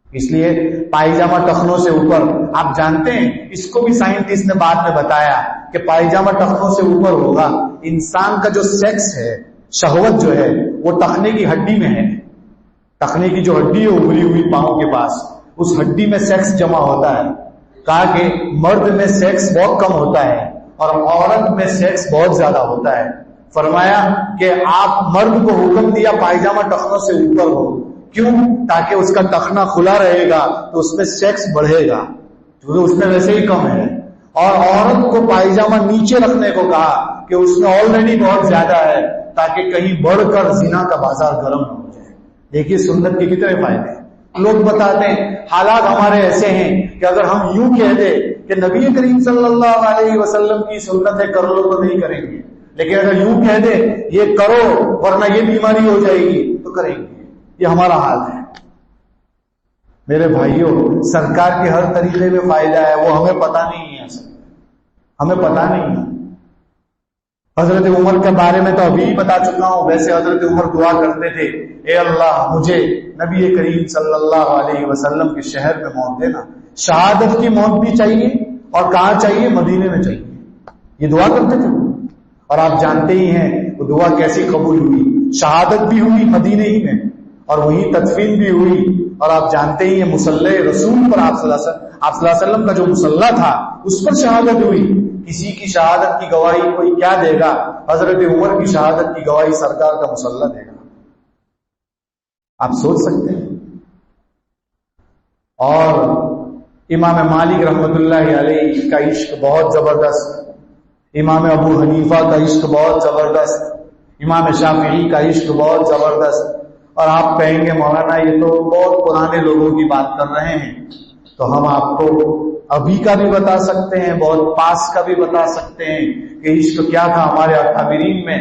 اس لیے پائجامہ ٹخنوں سے اوپر، آپ جانتے ہیں اس کو بھی سائنٹسٹ نے بعد میں بتایا کہ پائجامہ ٹخنوں سے اوپر ہوگا. انسان کا جو سیکس ہے، شہوت جو ہے، وہ ٹخنے کی ہڈی میں ہے. ٹخنے کی جو ہڈی ہے ابری ہوئی پاؤں کے پاس، اس ہڈی میں سیکس جمع ہوتا ہے. کہا کہ مرد میں سیکس بہت کم ہوتا ہے اور عورت میں سیکس بہت زیادہ ہوتا ہے. فرمایا کہ آپ مرد کو حکم دیا پائجامہ ٹخنوں سے اوپر ہو. کیوں؟ تاکہ اس کا ٹخنا کھلا رہے گا تو اس میں سیکس بڑھے گا، کیونکہ اس میں ویسے ہی کم ہے. اور عورت کو پائجامہ نیچے رکھنے کو کہا کہ اس میں آلریڈی بہت زیادہ ہے، تاکہ کہیں بڑھ کر زنا کا بازار گرم ہو جائے. دیکھیے سنت کے کتنے فائدے ہیں. لوگ بتاتے ہیں حالات ہمارے ایسے ہیں کہ اگر ہم یوں کہہ دیں کہ نبی کریم صلی اللہ علیہ وسلم کی سنتیں کر لو تو نہیں کریں گے، لیکن اگر یوں کہہ دیں یہ کرو ورنہ یہ بیماری ہو جائے گی تو کریں گے. یہ ہمارا حال ہے. میرے بھائیوں، سرکار کے ہر طریقے میں فائدہ ہے، وہ ہمیں پتہ نہیں ہے، ہمیں پتہ نہیں ہے. حضرت عمر کے بارے میں تو ابھی بتا چکا ہوں. ویسے حضرت عمر دعا کرتے تھے، اے اللہ مجھے نبی کریم صلی اللہ علیہ وسلم کے شہر میں موت دینا. شہادت کی موت بھی چاہیے، اور کہاں چاہیے؟ مدینے میں چاہیے. یہ دعا کرتے تھے، اور آپ جانتے ہی ہیں وہ دعا کیسی قبول ہوئی. شہادت بھی ہوئی مدینے ہی میں، اور وہی تدفین بھی ہوئی. اور آپ جانتے ہی ہیں مصلی رسول پر آپ صلی اللہ علیہ وسلم کا جو مصلی تھا اس پر شہادت ہوئی. کسی کی شہادت کی گواہی کوئی کیا دے گا؟ حضرت عمر کی شہادت کی گواہی سرکار کا مصلی دے گا. آپ سوچ سکتے ہیں. اور امام مالک رحمت اللہ علیہ کا عشق بہت زبردست، امام ابو حنیفہ کا عشق بہت زبردست، امام شافعی کا عشق بہت زبردست. اور آپ کہیں گے مولانا یہ تو بہت پرانے لوگوں کی بات کر رہے ہیں، تو ہم آپ کو ابھی کا بھی بتا سکتے ہیں، بہت پاس کا بھی بتا سکتے ہیں کہ عشق کیا تھا. ہمارے اکابرین میں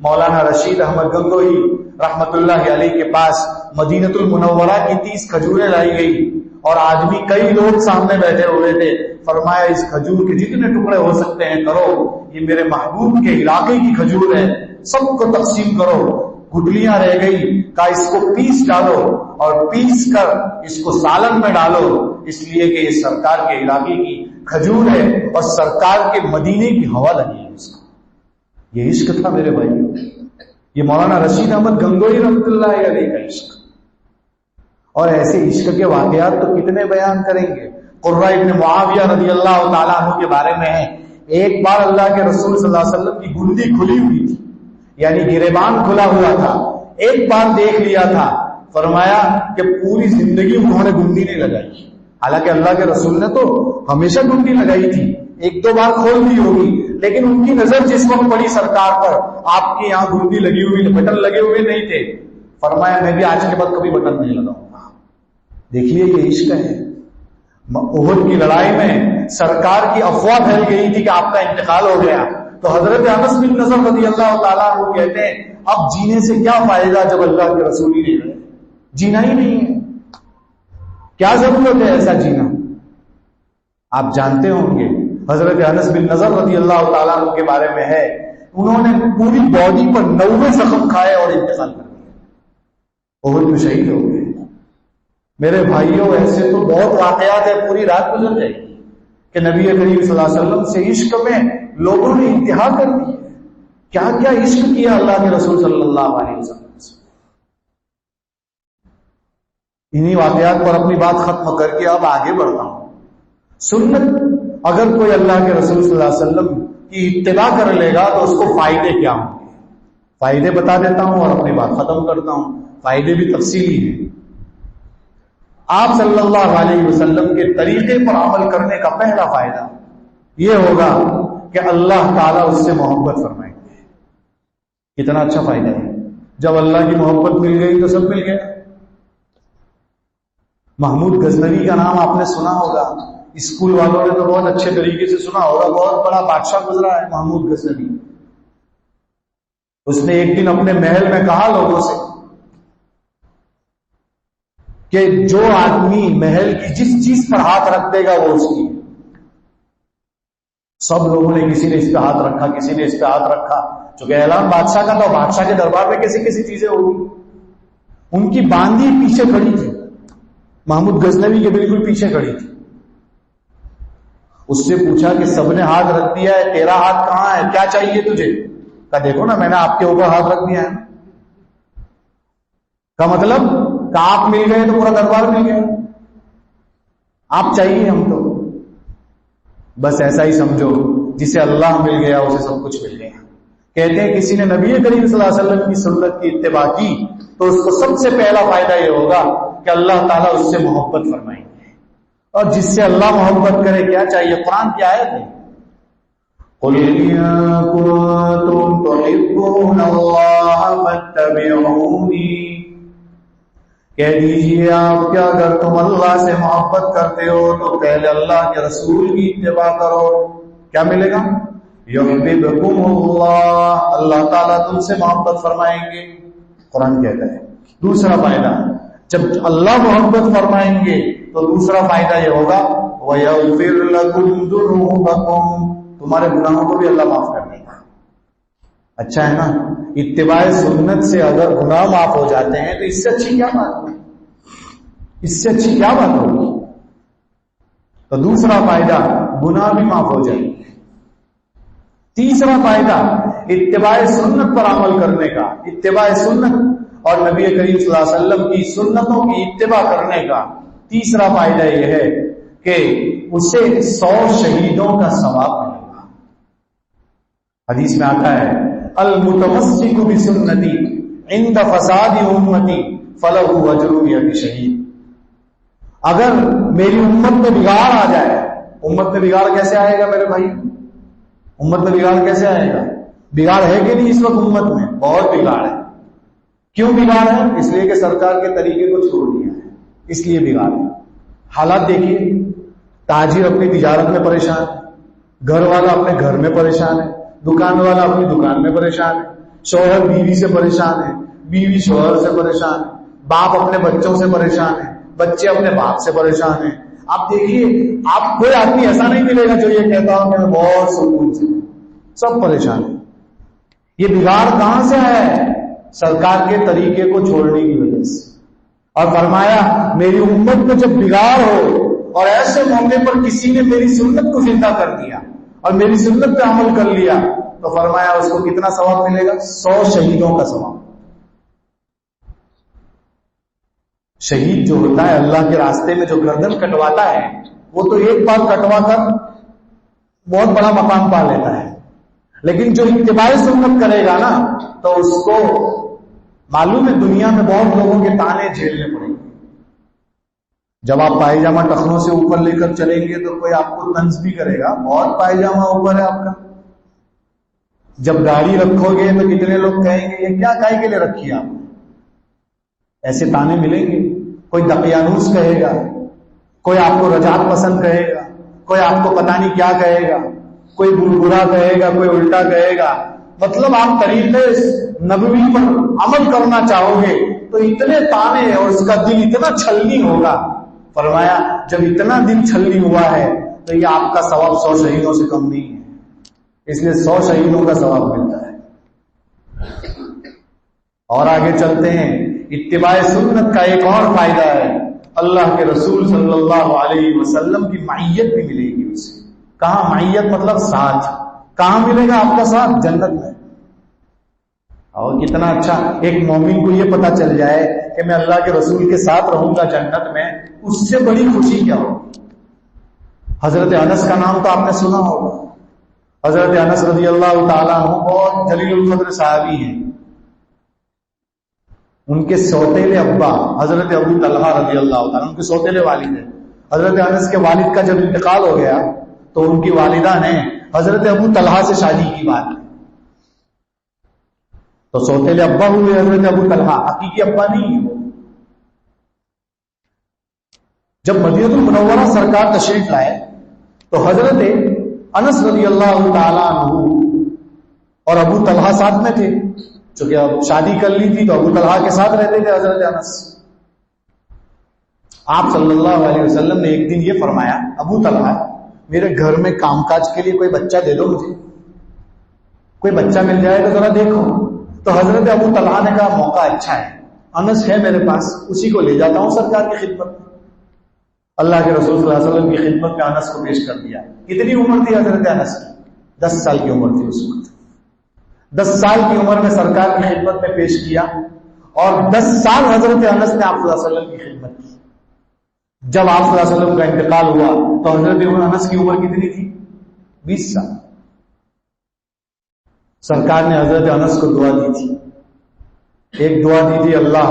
مولانا رشید احمد گنگوہی رحمت اللہ علیہ کے پاس مدینۃ المنورہ کی 30 کھجوریں لائی گئی، اور آدمی کئی لوگ سامنے بیٹھے ہوئے تھے. فرمایا اس کھجور کے جتنے ٹکڑے ہو سکتے ہیں کرو، یہ میرے محبوب کے علاقے کی کھجور ہے، سب کو تقسیم کرو. گٹلیاں رہ گئی، کہا اس کو پیس ڈالو، اور پیس کر اس کو سالن میں ڈالو، اس لیے کہ یہ سرکار کے علاقے کی کھجور ہے اور سرکار کے مدینے کی ہوا لگی ہے اس کو. یہ عشق تھا میرے بھائیوں، یہ مولانا رشید احمد گنگوہی رحمۃ اللہ علیہ کا عشق. اور ایسے عشق کے واقعات تو کتنے بیان کریں گے. قرہ ابن معاویہ رضی اللہ تعالیٰ عنہ کے بارے میں ہے، ایک بار اللہ کے رسول صلی اللہ علیہ وسلم کی گندی کھلی ہوئی تھی، یعنی گریبان کھلا ہوا تھا. ایک بار دیکھ لیا تھا، فرمایا کہ پوری زندگی انہوں نے گندی نہیں لگائی. حالانکہ اللہ کے رسول نے تو ہمیشہ گندی لگائی تھی، ایک دو بار کھول دی ہوگی، لیکن ان کی نظر جس وقت پڑی سرکار پر، آپ کے یہاں گندی لگی ہوئی، بٹن لگے ہوئے نہیں تھے. فرمایا میں بھی آج کے بعد کبھی بٹن نہیں لگاؤں گا. دیکھیے یہ عشق ہے. احد کی لڑائی میں سرکار کی افواہ پھیل گئی تھی کہ آپ کا انتقال ہو گیا، تو حضرت انس بن نضر رضی اللہ تعالیٰ عنہ کہتے ہیں اب جینے سے کیا فائدہ جب اللہ کے رسول ہی نہیں رہے، جینا ہی نہیں ہے، کیا ضرورت ہے ایسا جینا. آپ جانتے ہوں گے حضرت انس بن نضر رضی اللہ تعالیٰ عنہ کے بارے میں ہے، انہوں نے پوری باڈی پر 90 زخم کھائے اور انتقال کر دیا، احد میں شہید ہو گئے. میرے بھائیوں ایسے تو بہت واقعات ہیں، پوری رات گزر جائے گی کہ نبی کریم صلی اللہ علیہ وسلم سے عشق میں لوگوں نے انتہا کر دی ہے. کیا کیا عشق کیا اللہ کے رسول صلی اللہ علیہ وسلم سے. انہی واقعات پر اپنی بات ختم کر کے اب آگے بڑھتا ہوں. سنت اگر کوئی اللہ کے رسول صلی اللہ علیہ وسلم کی اتباع کر لے گا تو اس کو فائدے کیا ہوں گے. فائدے بتا دیتا ہوں اور اپنی بات ختم کرتا ہوں. فائدے بھی تفصیلی ہیں. آپ صلی اللہ علیہ وسلم کے طریقے پر عمل کرنے کا پہلا فائدہ یہ ہوگا کہ اللہ تعالیٰ اس سے محبت فرمائیں گے. کتنا اچھا فائدہ ہے. جب اللہ کی محبت مل گئی تو سب مل گیا. محمود غزنوی کا نام آپ نے سنا ہوگا، اسکول والوں نے تو بہت اچھے طریقے سے سنا ہوگا. بہت بڑا بادشاہ گزرا ہے محمود غزنوی. اس نے ایک دن اپنے محل میں کہا لوگوں سے کہ جو آدمی محل کی جس چیز پر ہاتھ رکھ دے گا وہ اس کی. سب لوگوں نے کسی نے اس پہ ہاتھ رکھا، کسی نے اس پہ ہاتھ رکھا. چونکہ اعلان بادشاہ کا تھا، بادشاہ کے دربار میں کیسی کیسی چیزیں ہوگی. ان کی باندھی پیچھے کھڑی تھی، محمود غزنوی کے بالکل پیچھے کھڑی تھی. اس سے پوچھا کہ سب نے ہاتھ رکھ دیا ہے، تیرا ہاتھ کہاں ہے، کیا چاہیے تجھے؟ کہا دیکھو نا میں نے آپ کے اوپر ہاتھ رکھ دیا ہے. کا مطلب کہ آپ مل گئے تو پورا دربار مل گیا، آپ چاہیے ہم تو. بس ایسا ہی سمجھو، جسے اللہ مل گیا اسے سب کچھ مل گیا. کہتے ہیں کسی نے نبی کریم صلی اللہ علیہ وسلم کی سنت کی اتباع کی تو اس کو سب سے پہلا فائدہ یہ ہوگا کہ اللہ تعالیٰ اس سے محبت فرمائیں گے. اور جس سے اللہ محبت کرے کیا چاہیے؟ قرآن کی آیت ہے قُلْ إِن كُنتُمْ تُحِبُّونَ اللَّهَ فَاتَّبِعُونِي. کہہ دیجئے آپ کیا اگر تم اللہ سے محبت کرتے ہو تو پہلے اللہ کے رسول کی اتباع کرو. کیا ملے گا؟ یحببکم اللہ، اللہ تعالیٰ تم سے محبت فرمائیں گے. قرآن کہتا ہے. دوسرا فائدہ، جب اللہ محبت فرمائیں گے تو دوسرا فائدہ یہ ہوگا وَيَغْفِرْ لَكُمْ ذُنُوبَكُمْ، تمہارے گناہوں کو بھی اللہ معاف کر دے گا. اچھا ہے نا. اتباع سنت سے اگر گناہ معاف ہو جاتے ہیں تو اس سے اچھی کیا بات ہوگی؟ اس سے اچھی کیا بات ہوگی؟ تو دوسرا فائدہ گناہ بھی معاف ہو جائے. تیسرا فائدہ اتباع سنت پر عمل کرنے کا. اتباع سنت اور نبی کریم صلی اللہ علیہ وسلم کی سنتوں کی اتباع کرنے کا تیسرا فائدہ یہ ہے کہ اسے 100 شہیدوں کا ثواب ملے گا. حدیث میں آتا ہے المتمسک بسنتی عند فساد امتی فلہ اجر 100 شہید. اگر میری امت میں بگاڑ آ جائے, امت میں بگاڑ کیسے آئے گا میرے بھائی؟ امت میں بگاڑ کیسے آئے گا؟ بگاڑ ہے کہ نہیں اس وقت امت میں؟ بہت بگاڑ ہے. کیوں بگاڑ ہے؟ اس لیے کہ سرکار کے طریقے کو چھوڑ دیا ہے, اس لیے بگاڑ ہے. حالات دیکھیے, تاجر اپنی تجارت میں پریشان ہے, گھر والا اپنے گھر میں پریشان ہے, دکان والا اپنی دکان میں پریشان ہے, شوہر بیوی سے پریشان ہے, بیوی شوہر سے پریشان ہے, باپ اپنے بچوں سے پریشان ہے, بچے اپنے باپ سے پریشان ہیں. آپ دیکھیے, آپ کوئی آدمی ایسا نہیں ملے گا جو یہ کہتا ہوں کہ میں بہت سکون سے. سب پریشان ہیں. یہ بگاڑ کہاں سے ہے؟ سرکار کے طریقے کو چھوڑنے کی وجہ سے. اور فرمایا میری امت میں جب بگاڑ ہو اور ایسے موقع پر کسی نے میری سنت کو زندہ کر دیا اور میری سنت پہ عمل کر لیا تو فرمایا اس کو کتنا ثواب ملے گا؟ 100 شہیدوں کا ثواب. شہید جو ہوتا ہے اللہ کے راستے میں جو گردن کٹواتا ہے وہ تو ایک بار کٹوا کر بہت بڑا مقام پا لیتا ہے, لیکن جو اتباع سنت کرے گا نا تو اس کو معلوم ہے دنیا میں بہت لوگوں کے تانے جھیلنے پڑیں گے. جب آپ پائجامہ ٹخنوں سے اوپر لے کر چلیں گے تو کوئی آپ کو طنز بھی کرے گا, بہت پائجامہ اوپر ہے آپ کا. جب گاڑی رکھو گے تو کتنے لوگ کہیں گے یہ کیا کاہے کے لیے رکھی آپ نے؟ ایسے تانے ملیں گے. کوئی دقیانوس کہے گا, کوئی آپ کو رجعت پسند کہے گا, کوئی آپ کو پتہ نہیں کیا کہے گا, کوئی برا کہے گا, کوئی الٹا کہے گا. مطلب آپ طریقے نبوی پر عمل کرنا چاہو گے تو اتنے تانے اور اس کا دل اتنا چھلنی ہوگا. فرمایا جب اتنا دل چھلنی ہوا ہے تو یہ آپ کا ثواب 100 شہیدوں سے کم نہیں ہے, اس لیے 100 شہیدوں کا ثواب ملتا ہے. اور آگے چلتے ہیں. اتباع سنت کا ایک اور فائدہ ہے, اللہ کے رسول صلی اللہ علیہ وسلم کی معیت بھی ملے گی اسے. کہاں معیت؟ مطلب ساتھ. کہاں ملے گا آپ کا ساتھ؟ جنت میں. اور کتنا اچھا ایک مومن کو یہ پتا چل جائے کہ میں اللہ کے رسول کے ساتھ رہوں گا جنت میں, اس سے بڑی خوشی کیا ہوگی. حضرت انس کا نام تو آپ نے سنا ہوگا. حضرت انس رضی اللہ تعالیٰ عنہ بہت جلیل القدر صحابی ہیں. ان کے سوتیلے ابا حضرت ابو طلحہ رضی اللہ تعالیٰ, ان کے سوتیلے والد ہیں. حضرت انس کے والد کا جب انتقال ہو گیا تو ان کی والدہ نے حضرت ابو طلحہ سے شادی کی بات کی. تو سوتیلے ابا ہوئے حضرت ابو طلحہ, حقیقی ابا نہیں ہے. جب مدینہ المنورہ سرکار تشریف لائے تو حضرت انس رضی اللہ تعالیٰ عنہ اور ابو طلحہ ساتھ میں تھے. چونکہ اب شادی کر لی تھی تو ابو طلحہ کے ساتھ رہتے تھے حضرت انس. آپ صلی اللہ علیہ وسلم نے ایک دن یہ فرمایا, ابو طلحہ میرے گھر میں کام کاج کے لیے کوئی بچہ دے دو مجھے, کوئی بچہ مل جائے تو ذرا دیکھو. تو حضرت ابو طلحہ نے کہا موقع اچھا ہے, انس ہے میرے پاس, اسی کو لے جاتا ہوں سرکار کی خدمت میں. اللہ کے رسول صلی اللہ علیہ وسلم کی خدمت میں انس کو پیش کر دیا. کتنی عمر تھی حضرت انس کی؟ 10 سال کی عمر تھی اس وقت. 10 سال کی عمر میں سرکار کی خدمت میں پیش کیا اور 10 سال حضرت انس نے آپ صلی اللہ علیہ وسلم کی خدمت کی. جب آپ صلی اللہ علیہ وسلم کا انتقال ہوا تو حضرت انس کی عمر کتنی تھی؟ 20 سال. سرکار نے حضرت انس کو دعا دی تھی. ایک دعا دی تھی, اللہ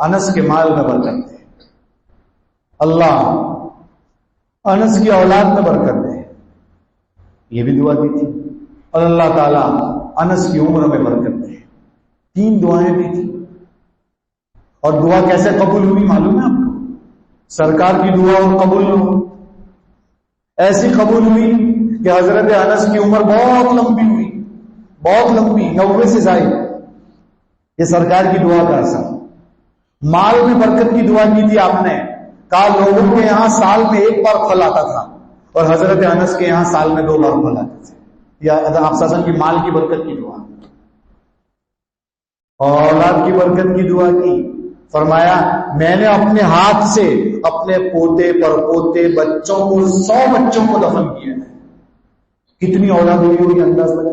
انس کے مال میں برکت دے, اللہ انس کی اولاد میں برکت دے. یہ بھی دعا دی تھی. اور اللہ تعالیٰ انس کی عمر میں برکت دے. 3 دعائیں دی تھی. اور دعا کیسے قبول ہوئی معلوم ہے آپ کو؟ سرکار کی دعا اور قبول ہو ایسی قبول ہوئی کہ حضرت انس کی عمر بہت لمبی ہوئی, بہت لمبی, 90 سے زائد. یہ سرکار کی دعا کا اثر. مال میں برکت کی دعا کی تھی آپ نے, کہا لوگوں کے یہاں سال میں 1 بار پھل آتا تھا اور حضرت انس کے یہاں سال میں 2 بار پھل آتے تھے. یا آپ سسن کی مال کی برکت کی دعا اور اولاد کی برکت کی دعا کی. فرمایا میں نے اپنے ہاتھ سے اپنے پوتے پر پوتے بچوں کو 100 بچوں کو دفن کیا ہے. کتنی اولاد ہوئی ہوگی انداز لگا.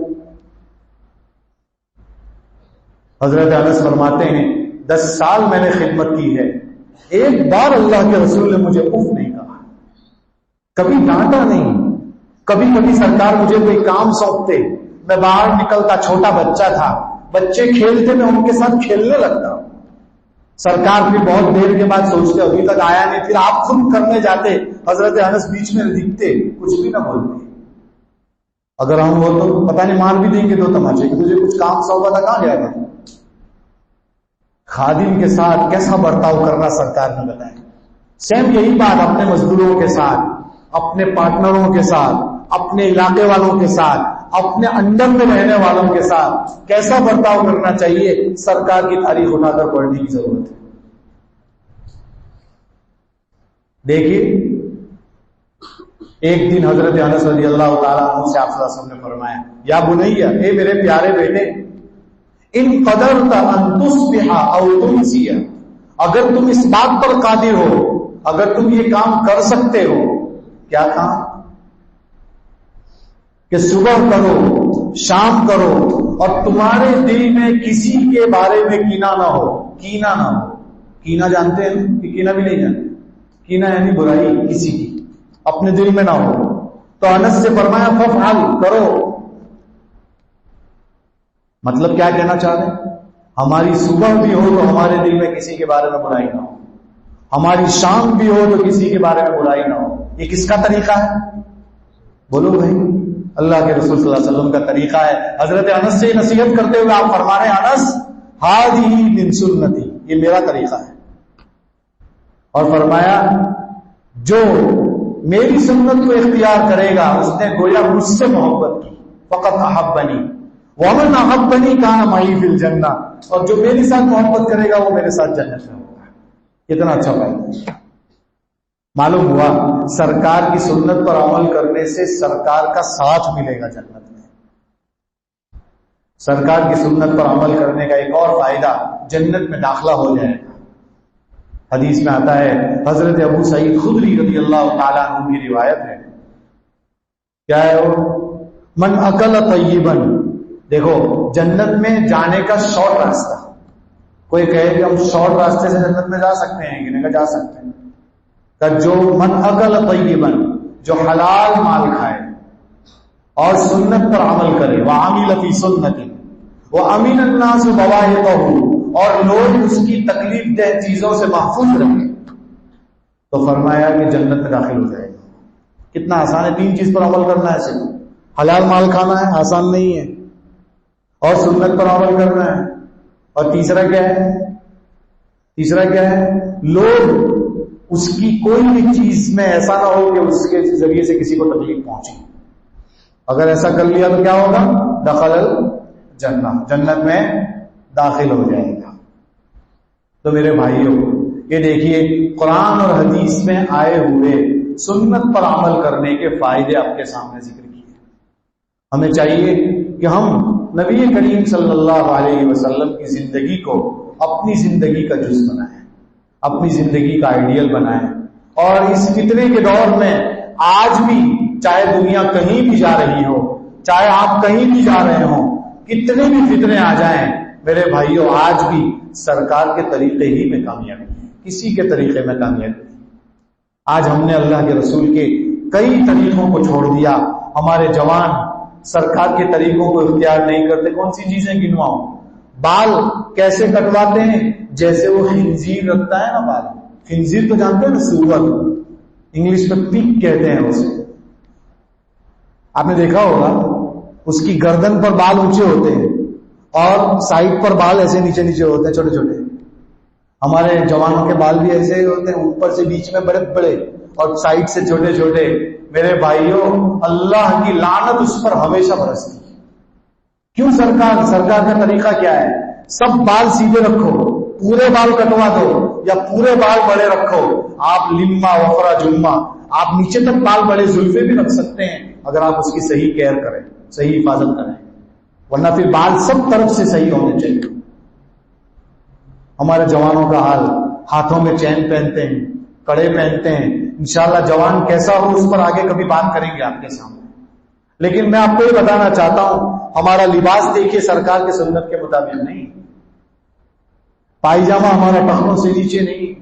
حضرت انس فرماتے ہیں 10 سال میں نے خدمت کی ہے, ایک بار اللہ کے رسول نے مجھے اف نہیں کہا, کبھی ڈانٹا نہیں. کبھی کبھی سرکار مجھے کوئی کام سونپتے, میں باہر نکلتا, چھوٹا بچہ تھا, بچے کھیلتے میں ان کے ساتھ کھیلنے لگتا. سرکار بھی بہت دیر کے بعد سوچتے ابھی تک آیا نہیں, پھر آپ خود کرنے جاتے. حضرت انس بیچ میں دکھتے, کچھ بھی نہ بولتے. اگر ہم ہو تو پتہ نہیں مار بھی دیں گے 2 تماچے کہ تجھے کچھ کام سونپا تھا کہاں گیا تھا. خادم کے ساتھ کیسا برتاؤ کرنا سرکار نے بتایا. سیم یہی بات اپنے مزدوروں کے ساتھ, اپنے پارٹنروں کے ساتھ, اپنے علاقے والوں کے ساتھ, اپنے اندر میں رہنے والوں کے ساتھ کیسا برتاؤ کرنا چاہیے, سرکار کی تاریخ اٹھا کر پڑھنے کی ضرورت ہے. دیکھیے ایک دن حضرت انس رضی اللہ تعالیٰ عنہ سے آپ صلی اللہ علیہ وسلم نے فرمایا, یا بنیا, اے میرے پیارے بیٹے, ان قدرت ان تصبح او تمسی, اگر تم اس بات پر قادر ہو, اگر تم یہ کام کر سکتے ہو. کیا کام؟ کہ صبح کرو, شام کرو, اور تمہارے دل میں کسی کے بارے میں کینہ نہ ہو. کینہ نہ ہو, کینہ جانتے ہیں کہ کینہ بھی نہیں جانتے. کینہ یعنی برائی کسی کی اپنے دل میں نہ ہو. تو انس سے فرمایا ففعل, کرو. مطلب کیا کہنا چاہ رہے ہیں؟ ہماری صبح بھی ہو تو ہمارے دل میں کسی کے بارے میں برائی نہ ہو, ہماری شام بھی ہو تو کسی کے بارے میں برائی نہ ہو. یہ کس کا طریقہ ہے؟ بولو بھائی, اللہ کے رسول صلی اللہ علیہ وسلم کا طریقہ ہے. حضرت انس سے نصیحت کرتے ہوئے آپ فرما رہے ہیں, انس ہذہ من سنتی, یہ میرا طریقہ ہے. اور فرمایا جو میری سنت کو اختیار کرے گا اس نے گویا مجھ سے محبت کی. فقط احبنی ومن احبنی کان معی فی الجنہ, اور جو میرے ساتھ محبت کرے گا وہ میرے ساتھ جنت میں ہوگا. کتنا اچھا فائدہ. معلوم ہوا سرکار کی سنت پر عمل کرنے سے سرکار کا ساتھ ملے گا جنت میں. سرکار کی سنت پر عمل کرنے کا ایک اور فائدہ, جنت میں داخلہ ہو جائے گا. حدیث میں آتا ہے, حضرت ابو سعید خدری رضی اللہ تعالیٰ عنہ کی روایت ہے. کیا ہے وہ؟ من اکل طیبا, دیکھو جنت میں جانے کا شارٹ راستہ. کوئی کہے کہ ہم شارٹ راستے سے جنت میں جا سکتے ہیں کہ نہیں جا سکتے ہیں. کہ جو من اکل طیبا, جو حلال مال کھائے اور سنت پر عمل کرے, وعمل فی سنتی وامن الناس بوائقہ, اور لوگ اس کی تکلیف دہ چیزوں سے محفوظ رہیں, تو فرمایا کہ جنت میں داخل ہو جائے گا. کتنا آسان ہے, 3 چیز پر عمل کرنا ہے. صرف حلال مال کھانا ہے, آسان نہیں ہے, اور سنت پر عمل کرنا ہے, اور تیسرا کیا ہے؟ تیسرا کیا ہے؟ لوگ اس کی کوئی بھی چیز میں ایسا نہ ہو کہ اس کے ذریعے سے کسی کو تکلیف پہنچے. اگر ایسا کر لیا تو کیا ہوگا؟ دخل الجنہ, جنت میں داخل ہو جائے گا. تو میرے بھائیوں, یہ دیکھیے قرآن اور حدیث میں آئے ہوئے سنت پر عمل کرنے کے فائدے آپ کے سامنے ذکر کیے. ہمیں چاہیے کہ ہم نبی کریم صلی اللہ علیہ وسلم کی زندگی کو اپنی زندگی کا جز بنائیں, اپنی زندگی کا آئیڈیل بنائیں. اور اس فتنے کے دور میں آج بھی, چاہے دنیا کہیں بھی جا رہی ہو, چاہے آپ کہیں بھی جا رہے ہوں, کتنے بھی فتنے آ جائیں, میرے بھائیوں آج بھی سرکار کے طریقے ہی میں کامیابی ہے, کسی کے طریقے میں کامیابی نہیں. آج ہم نے اللہ کے رسول کے کئی طریقوں کو چھوڑ دیا. ہمارے جوان سرکار کے طریقوں کو اختیار نہیں کرتے. کون سی چیزیں گنواؤں؟ بال کیسے کٹواتے ہیں؟ جیسے وہ خنزیر رکھتا ہے نا بال. خنزیر تو جانتے ہیں نا, سور, انگلش میں پگ کہتے ہیں اسے. آپ نے دیکھا ہوگا اس کی گردن پر بال اونچے ہوتے ہیں اور سائڈ پر بال ایسے نیچے نیچے ہوتے ہیں, چھوٹے چھوٹے. ہمارے جوانوں کے بال بھی ایسے ہوتے ہیں, اوپر سے بیچ میں بڑے بڑے اور سائڈ سے چھوٹے چھوٹے. میرے بھائیوں اللہ کی لعنت اس پر ہمیشہ برستی. کیوں؟ سرکار کا طریقہ کیا ہے؟ سب بال سیدھے رکھو, پورے بال کٹوا دو, یا پورے بال بڑے رکھو. آپ لما وفرا جما, آپ نیچے تک بال بڑے زلفے بھی رکھ سکتے ہیں اگر آپ اس کی صحیح کیئر کریں, صحیح حفاظت کریں, ورنہ پھر بال سب طرف سے صحیح ہونے چاہیے. ہمارے جوانوں کا حال، ہاتھوں میں چین پہنتے ہیں، کڑے پہنتے ہیں. انشاءاللہ جوان کیسا ہو اس پر آگے کبھی بات کریں گے آپ کے سامنے. لیکن میں آپ کو یہ بتانا چاہتا ہوں، ہمارا لباس دیکھیے سرکار کی سنت کے مطابق نہیں. پائجامہ ہمارا ٹخنوں سے نیچے نہیں.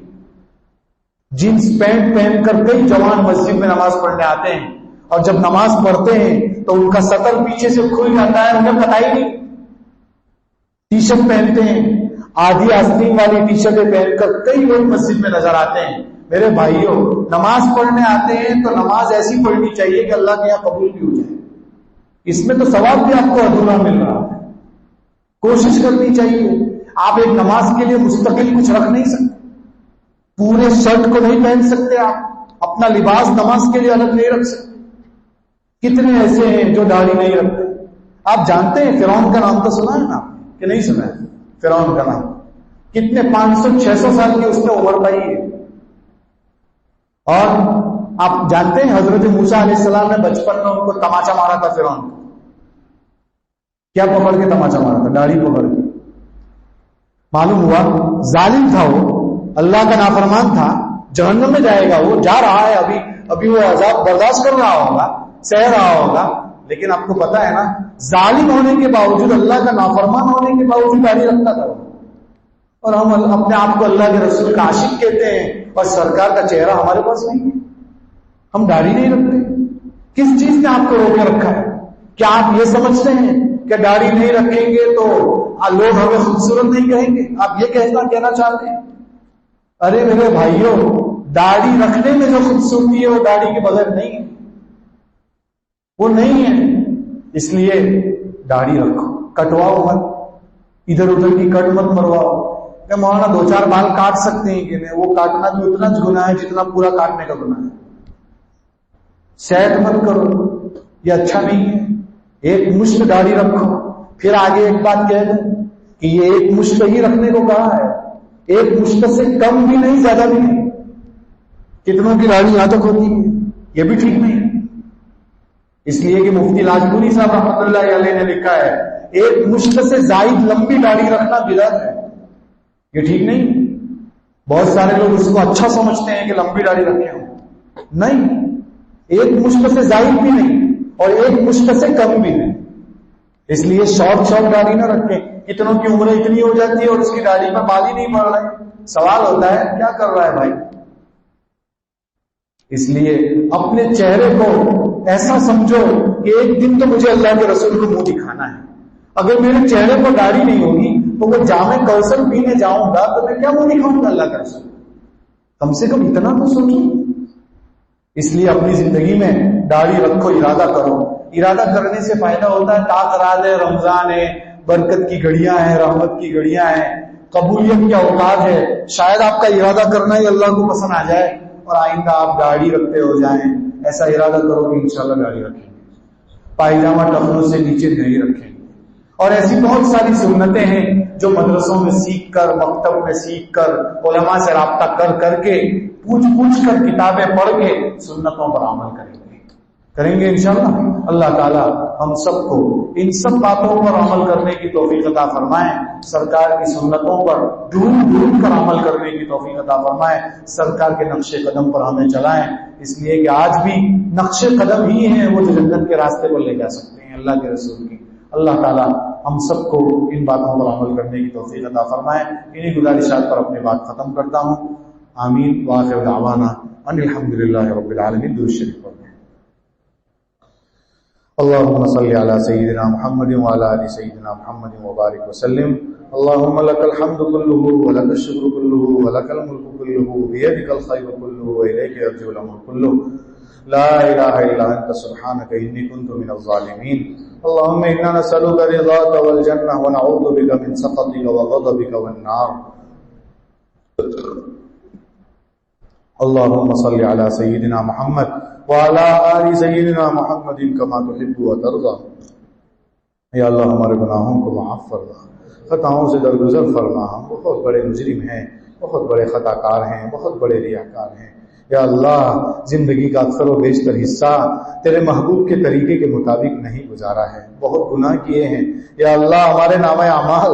جینس پینٹ پہن کر کئی جوان مسجد میں نماز پڑھنے آتے ہیں، اور جب نماز پڑھتے ہیں تو ان کا سطر پیچھے سے کھل جاتا ہے، انہیں پتہ ہی نہیں. ٹی شرٹ پہنتے ہیں، آدھی آستین والی ٹی شرٹیں پہن کر کئی لوگ مسجد میں نظر آتے ہیں. میرے بھائیوں، نماز پڑھنے آتے ہیں تو نماز ایسی پڑھنی چاہیے کہ اللہ کے یہاں قبول بھی ہو جائے. اس میں تو ثواب بھی آپ کو ادھورا مل رہا ہے. کوشش کرنی چاہیے. آپ ایک نماز کے لیے مستقل کچھ رکھ نہیں سکتے، پورے شرٹ کو نہیں پہن سکتے، آپ اپنا لباس نماز کے لیے الگ نہیں رکھ سکتے. کتنے ایسے ہیں جو داڑھی نہیں رکھتے. آپ جانتے ہیں فرعون کا نام تو سنا ہے نا کہ نہیں سنا ہے؟ فرعون کا نام کتنے 500-600 سال کی اس نے عمر پائی ہے. اور آپ جانتے ہیں حضرت موسیٰ علیہ السلام نے بچپن میں ان کو تماچا مارا تھا. فرعون کیا پکڑ کے تماچا مارا تھا؟ داڑھی پکڑ کے. معلوم ہوا ظالم تھا وہ، اللہ کا نافرمان تھا، جہنم میں جائے گا. وہ جا رہا ہے، ابھی وہ عذاب برداشت کر رہا ہوگا، سہ رہا ہوگا. لیکن آپ کو پتا ہے نا، ظالم ہونے کے باوجود، اللہ کا نافرمان ہونے کے باوجود داڑھی رکھتا تھا. اور ہم اپنے آپ کو اللہ کے رسول کا عاشق کہتے ہیں، اور سرکار کا چہرہ ہمارے پاس نہیں ہے. ہم داڑھی نہیں رکھتے. کس چیز نے آپ کو روکے رکھا ہے؟ کیا آپ یہ سمجھتے ہیں کہ داڑھی نہیں رکھیں گے تو لوگ ہمیں خوبصورت نہیں کہیں گے؟ آپ یہ کہنا چاہتے ہیں؟ ارے میرے بھائیوں، داڑھی رکھنے میں جو خوبصورتی ہے وہ داڑھی کے بغیر نہیں ہے، وہ نہیں ہے. اس لیے داڑھی رکھو، کٹواؤ مت، ادھر ادھر کی کٹ مت مرواؤ. کہ مولانا 2-4 بال کاٹ سکتے ہیں کہ نہیں؟ وہ کاٹنا بھی اتنا گناہ ہے جتنا پورا کاٹنے کا گناہ ہے. سیٹ مت کرو، یہ اچھا نہیں ہے. ایک مشت داڑھی رکھو. پھر آگے ایک بات کہہ دوں کہ یہ ایک مشت ہی رکھنے کو کہا ہے، ایک مشت سے کم بھی نہیں، زیادہ بھی نہیں. کتنوں کی داڑھی یہاں تک ہوتی ہے، یہ بھی ٹھیک نہیں. اس لیے کہ مفتی لاجپوری صاحب رحمۃ اللہ علیہ نے لکھا ہے، ایک مشت سے زائد لمبی داڑھی رکھنا بدعت ہے، یہ ٹھیک نہیں. بہت سارے لوگ اس کو اچھا سمجھتے ہیں کہ لمبی داڑھی رکھے ہوں. نہیں، ایک مشت سے زائد بھی نہیں اور ایک مشت سے کم بھی نہیں. اس لیے شارٹ داڑھی نہ رکھیں. کتنوں کی عمریں اتنی ہو جاتی ہے اور اس کی داڑھی پر بال ہی نہیں پڑ رہے. سوال ہوتا ہے کیا کر رہا ہے بھائی؟ اس لیے اپنے چہرے کو ایسا سمجھو کہ ایک دن تو مجھے اللہ کے رسول کو منہ دکھانا ہے. اگر میرے چہرے پر داڑھی نہیں ہوگی تو وہ جام کوثر پینے جاؤں گا تو میں کیا منہ دکھاؤں گا اللہ کے رسول؟ کم سے کم اتنا تو سوچو. اس لیے اپنی زندگی میں داڑھی رکھو، ارادہ کرو. ارادہ کرنے سے فائدہ ہوتا ہے. تاخرات ہے، رمضان ہے، برکت کی گھڑیاں ہیں، رحمت کی گھڑیاں ہیں، قبولیت کے اوقات ہے. شاید آپ کا ارادہ کرنا ہی اللہ کو پسند آ جائے اور آئندہ آپ داڑھی رکھتے ہو جائیں. ایسا ارادہ کرو کہ انشاءاللہ داڑھی رکھیں گے، پائجامہ ٹخنوں سے نیچے نہیں رکھیں گے. اور ایسی بہت ساری سنتیں ہیں جو مدرسوں میں سیکھ کر، مکتب میں سیکھ کر، علماء سے رابطہ کر کے، پوچھ کر، کتابیں پڑھ کے سنتوں پر عمل کریں گے انشاءاللہ. اللہ تعالی ہم سب کو ان سب باتوں پر عمل کرنے کی توفیق عطا فرمائے. سرکار کی سنتوں پر ڈھونڈ کر عمل کرنے کی توفیق عطا فرمائے. سرکار کے نقش قدم پر ہمیں چلائیں، اس لیے کہ آج بھی نقش قدم ہی ہیں وہ جو جنت کے راستے پر لے جا سکتے ہیں اللہ کے رسول کی. اللہ تعالی ہم سب کو ان باتوں پر عمل کرنے کی توفیق عطا فرمائے. انہی گزارشات پر اپنی بات ختم کرتا ہوں. آمین. وآخر دعوانا ان الحمدللہ رب العالمین. درود شریف پڑھیں. اللهم صل على سيدنا محمد وعلى ال سيدنا محمد وبارك وسلم. اللهم لك الحمد كله ولك الشكر كله ولك الملك كله بيدك الخير كله وإليك يرجع الأمر كله. لا إله إلا أنت سبحانك إني كنت من الظالمين. اللهم إنا نسألك رضاك والجنة ونعوذ بك من سخطك وغضبك والنار. اللهم صل على سيدنا محمد وعلى آل سيدنا محمد كما تحب وترضى. یا اللہ ہمارے گناہوں کو معاف فرما، خطاؤں سے درگزر فرما. ہم بہت بڑے مجرم ہیں، بہت بڑے خطا کار ہیں، بہت بڑے ریاکار ہیں. یا اللہ زندگی کا اکثر و بیشتر حصہ تیرے محبوب کے طریقے کے مطابق نہیں گزارا ہے، بہت گناہ کیے ہیں. یا اللہ ہمارے نامہ اعمال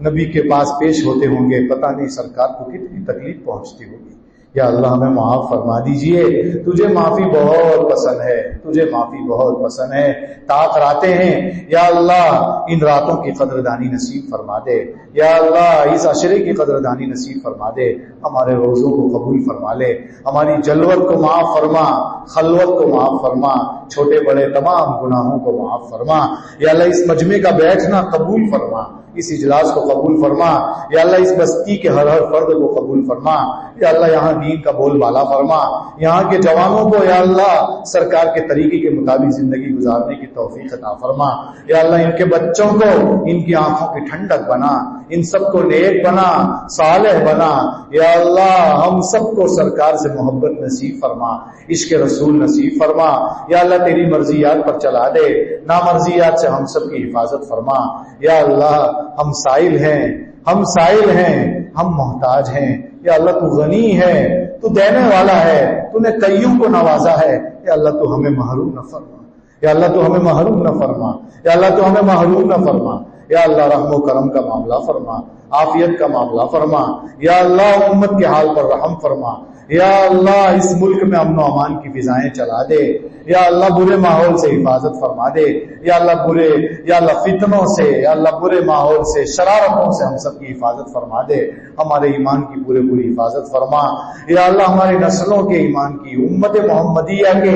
نبی کے پاس پیش ہوتے ہوں گے، پتہ نہیں سرکار کو کتنی تکلیف پہنچتی ہوگی۔ یا اللہ ہمیں معاف فرما دیجئے، تجھے معافی بہت پسند ہے، تجھے معافی بہت پسند ہے۔ طاق راتیں ہیں، یا اللہ ان راتوں کی قدردانی نصیب فرما دے، یا اللہ اس عشرے کی قدردانی نصیب فرما دے، ہمارے روزوں کو قبول فرما لے، ہماری جلوت کو معاف فرما، خلوت کو معاف فرما، چھوٹے بڑے تمام گناہوں کو معاف فرما۔ یا اللہ اس مجمع کا بیٹھنا قبول فرما، اس اجلاس کو قبول فرما، یا اللہ اس بستی کے ہر فرد کو قبول فرما، یا اللہ یہاں دین کا بول بالا فرما، یہاں کے جوانوں کو یا اللہ سرکار کے طریقے کے مطابق زندگی گزارنے کی توفیق عطا فرما، یا اللہ ان کے بچوں کو ان کی آنکھوں کی ٹھنڈک بنا، ان سب کو نیک بنا، صالح بنا، یا اللہ ہم سب کو سرکار سے محبت نصیب فرما، عشق رسول نصیب فرما، یا اللہ تیری مرضیات پر چلا دے، نامرضیات سے ہم سب کی حفاظت فرما۔ یا اللہ ہم سائل ہیں، ہم سائل ہیں، ہم محتاج ہیں، یا اللہ تو غنی ہے، تو دینے والا ہے، تو نے کئیوں کو نوازا ہے، یا اللہ تو ہمیں محروم نہ فرما، یا اللہ تو ہمیں محروم نہ فرما، یا اللہ تو ہمیں محروم نہ فرما، یا اللہ رحم و کرم کا معاملہ فرما، عافیت کا معاملہ فرما، یا اللہ امت کے حال پر رحم فرما، یا اللہ اس ملک میں امن و امان کی فضائیں چلا دے، یا اللہ برے ماحول سے حفاظت فرما دے، یا اللہ فتنوں سے، یا اللہ برے ماحول سے، شرارتوں سے ہم سب کی حفاظت فرما دے، ہمارے ایمان کی پوری حفاظت فرما، یا اللہ ہماری نسلوں کے ایمان کی، امت محمدیہ کے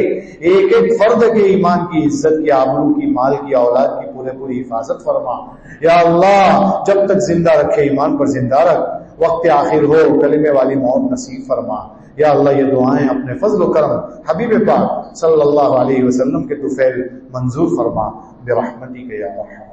ایک ایک فرد کے ایمان کی، عزت کی، آبرو کی، مال کی، اولاد کی پوری حفاظت فرما، یا اللہ جب تک زندہ رکھے ایمان پر زندہ رکھ، وقت آخر ہو کلمے والی موت نصیب فرما۔ یا اللہ یہ دعائیں اپنے فضل و کرم حبیب پاک صلی اللہ علیہ وسلم کے طفیل منظور فرما برحمتک یا ارحم